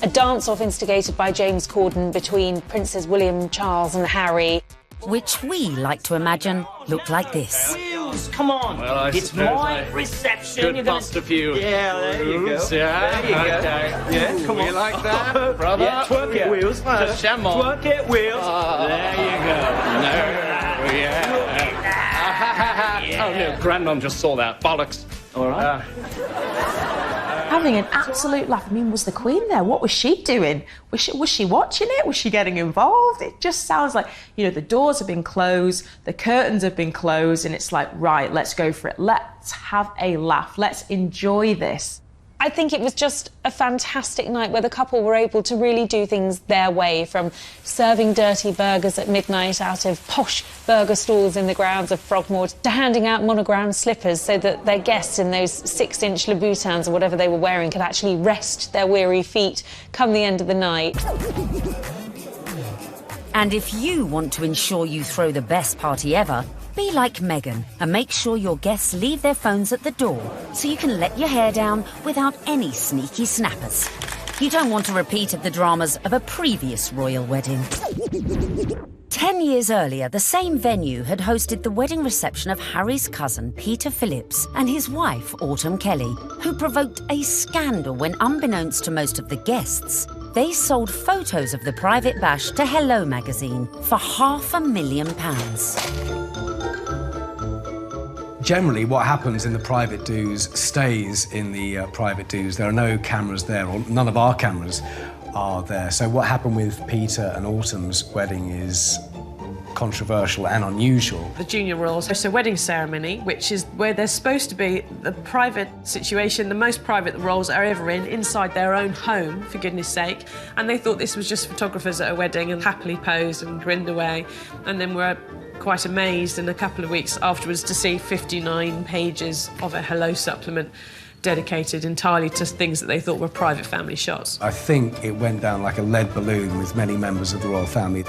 A dance-off instigated by James Corden between Princes William, Charles and Harry. Which we like to imagine looked like this. Wheels, come on. Well, it's my reception. Could bust a few. Yeah, there you go. Yeah, there you go. Okay. Yeah, come on. You like that, brother? Yeah, twerk it, Wheels. Sham on. Twerk it, Wheels. There you go. No, yeah. Oh, no, Grandmom just saw that. Bollocks. All right. Having an absolute laugh. I mean, was the Queen there? What was she doing? Was she watching it? Was she getting involved? It just sounds like, the doors have been closed, the curtains have been closed, and it's like, right, let's go for it. Let's have a laugh. Let's enjoy this. I think it was just a fantastic night where the couple were able to really do things their way, from serving dirty burgers at midnight out of posh burger stalls in the grounds of Frogmore to handing out monogrammed slippers so that their guests in those 6-inch Louboutins or whatever they were wearing could actually rest their weary feet come the end of the night. And if you want to ensure you throw the best party ever, be like Meghan and make sure your guests leave their phones at the door so you can let your hair down without any sneaky snappers. You don't want a repeat of the dramas of a previous royal wedding. 10 years earlier, the same venue had hosted the wedding reception of Harry's cousin, Peter Phillips, and his wife, Autumn Kelly, who provoked a scandal when, unbeknownst to most of the guests, they sold photos of the private bash to Hello magazine for £500,000. Generally, what happens in the private do's stays in the private do's. There are no cameras there, or none of our cameras are there. So what happened with Peter and Autumn's wedding is controversial and unusual. The junior royals host a wedding ceremony, which is where there's supposed to be the private situation, the most private the royals are ever in, inside their own home, for goodness sake. And they thought this was just photographers at a wedding and happily posed and grinned away. And then we're quite amazed in a couple of weeks afterwards to see 59 pages of a Hello supplement dedicated entirely to things that they thought were private family shots. I think it went down like a lead balloon with many members of the royal family.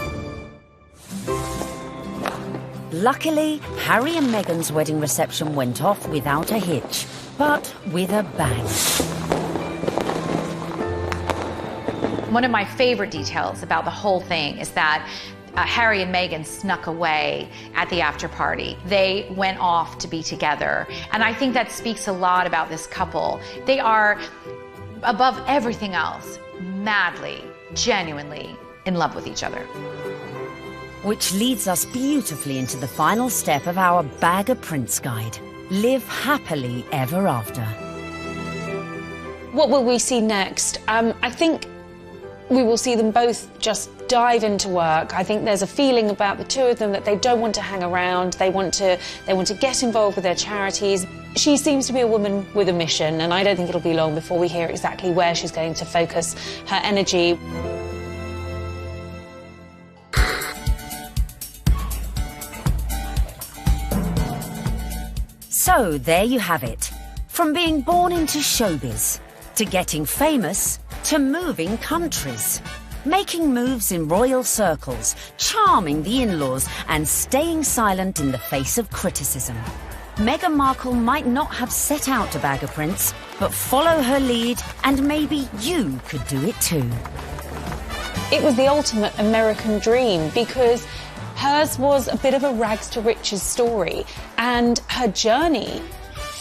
Luckily, Harry and Meghan's wedding reception went off without a hitch, but with a bang. One of my favorite details about the whole thing is that Harry and Meghan snuck away at the after party. They went off to be together. And I think that speaks a lot about this couple. They are, above everything else, madly, genuinely in love with each other. Which leads us beautifully into the final step of our Bag of Prince guide. Live happily ever after. What will we see next? I think we will see them both just dive into work. I think there's a feeling about the two of them that they don't want to hang around. They want to get involved with their charities. She seems to be a woman with a mission, and I don't think it'll be long before we hear exactly where she's going to focus her energy. So there you have it. From being born into showbiz, to getting famous, to moving countries. Making moves in royal circles, charming the in-laws, and staying silent in the face of criticism. Meghan Markle might not have set out to bag a prince, but follow her lead and maybe you could do it too. It was the ultimate American dream because hers was a bit of a rags to riches story, and her journey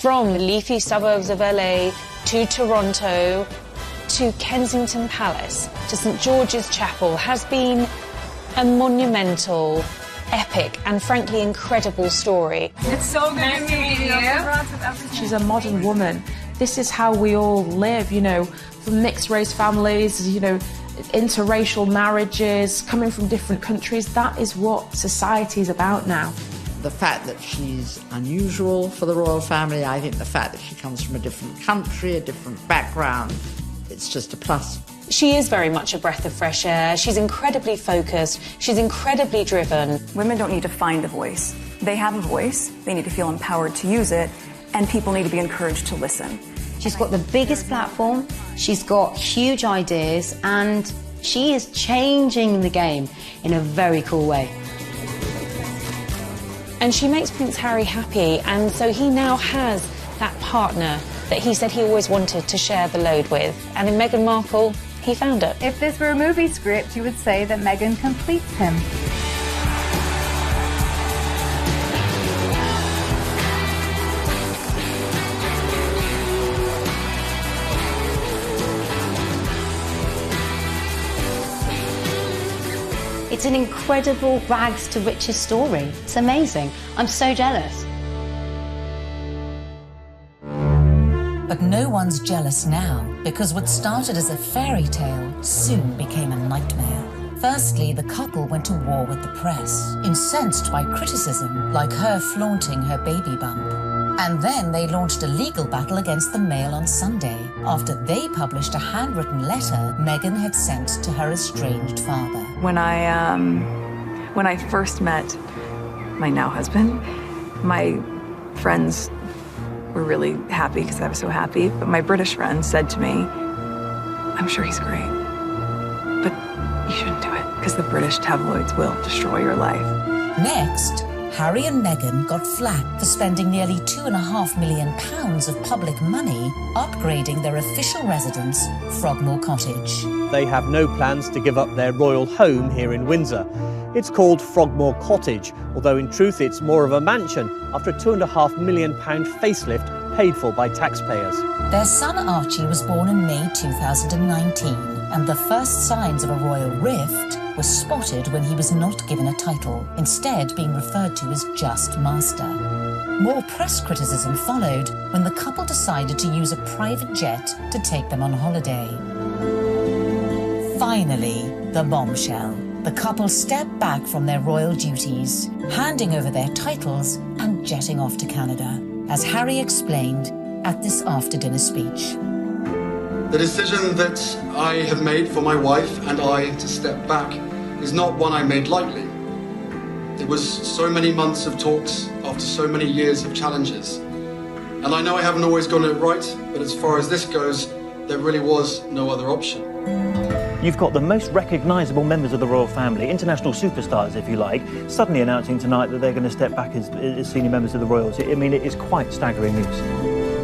from the leafy suburbs of LA to Toronto to Kensington Palace to St George's Chapel has been a monumental, epic and frankly incredible story. It's so good to meet you. She's a modern woman. This is how we all live, you know, from mixed race families, you know, interracial marriages, coming from different countries. That is what society is about now. The fact that she's unusual for the royal family, I think the fact that she comes from a different country, a different background, it's just a plus. She is very much a breath of fresh air. She's incredibly focused. She's incredibly driven. Women don't need to find a voice. They have a voice. They need to feel empowered to use it, and people need to be encouraged to listen. She's got the biggest platform, she's got huge ideas, and she is changing the game in a very cool way. And she makes Prince Harry happy, and so he now has that partner that he said he always wanted to share the load with. And in Meghan Markle, he found it. If this were a movie script, you would say that Meghan completes him. It's an incredible rags to riches story. It's amazing. I'm so jealous. But no one's jealous now, because what started as a fairy tale soon became a nightmare. Firstly, the couple went to war with the press, incensed by criticism, like her flaunting her baby bump. And then they launched a legal battle against the Mail on Sunday, after they published a handwritten letter Meghan had sent to her estranged father. When I first met my now husband, my friends were really happy because I was so happy, but my British friends said to me, "I'm sure he's great, but you shouldn't do it because the British tabloids will destroy your life." Next, Harry and Meghan got flack for spending nearly £2.5 million of public money upgrading their official residence, Frogmore Cottage. They have no plans to give up their royal home here in Windsor. It's called Frogmore Cottage, although in truth it's more of a mansion after a £2.5 million facelift paid for by taxpayers. Their son Archie was born in May 2019, and the first signs of a royal rift were spotted when he was not given a title, instead being referred to as just master. More press criticism followed when the couple decided to use a private jet to take them on holiday. Finally, the bombshell. The couple stepped back from their royal duties, handing over their titles and jetting off to Canada, as Harry explained at this after-dinner speech. The decision that I have made for my wife and I to step back is not one I made lightly. It was so many months of talks after so many years of challenges. And I know I haven't always gotten it right, but as far as this goes, there really was no other option. You've got the most recognisable members of the royal family, international superstars if you like, suddenly announcing tonight that they're going to step back as senior members of the royals. I mean, it is quite staggering news.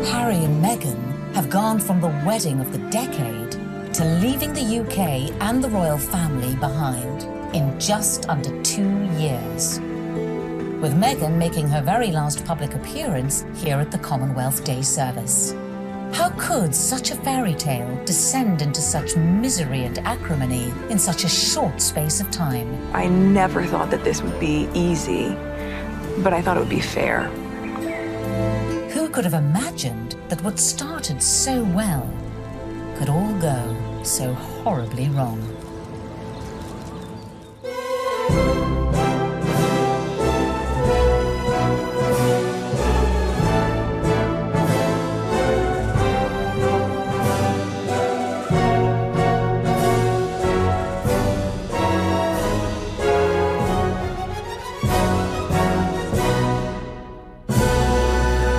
Harry and Meghan have gone from the wedding of the decade to leaving the UK and the royal family behind. in just under 2 years, with Meghan making her very last public appearance here at the Commonwealth Day service. How could such a fairy tale descend into such misery and acrimony in such a short space of time? I never thought that this would be easy, but I thought it would be fair. Who could have imagined that what started so well could all go so horribly wrong?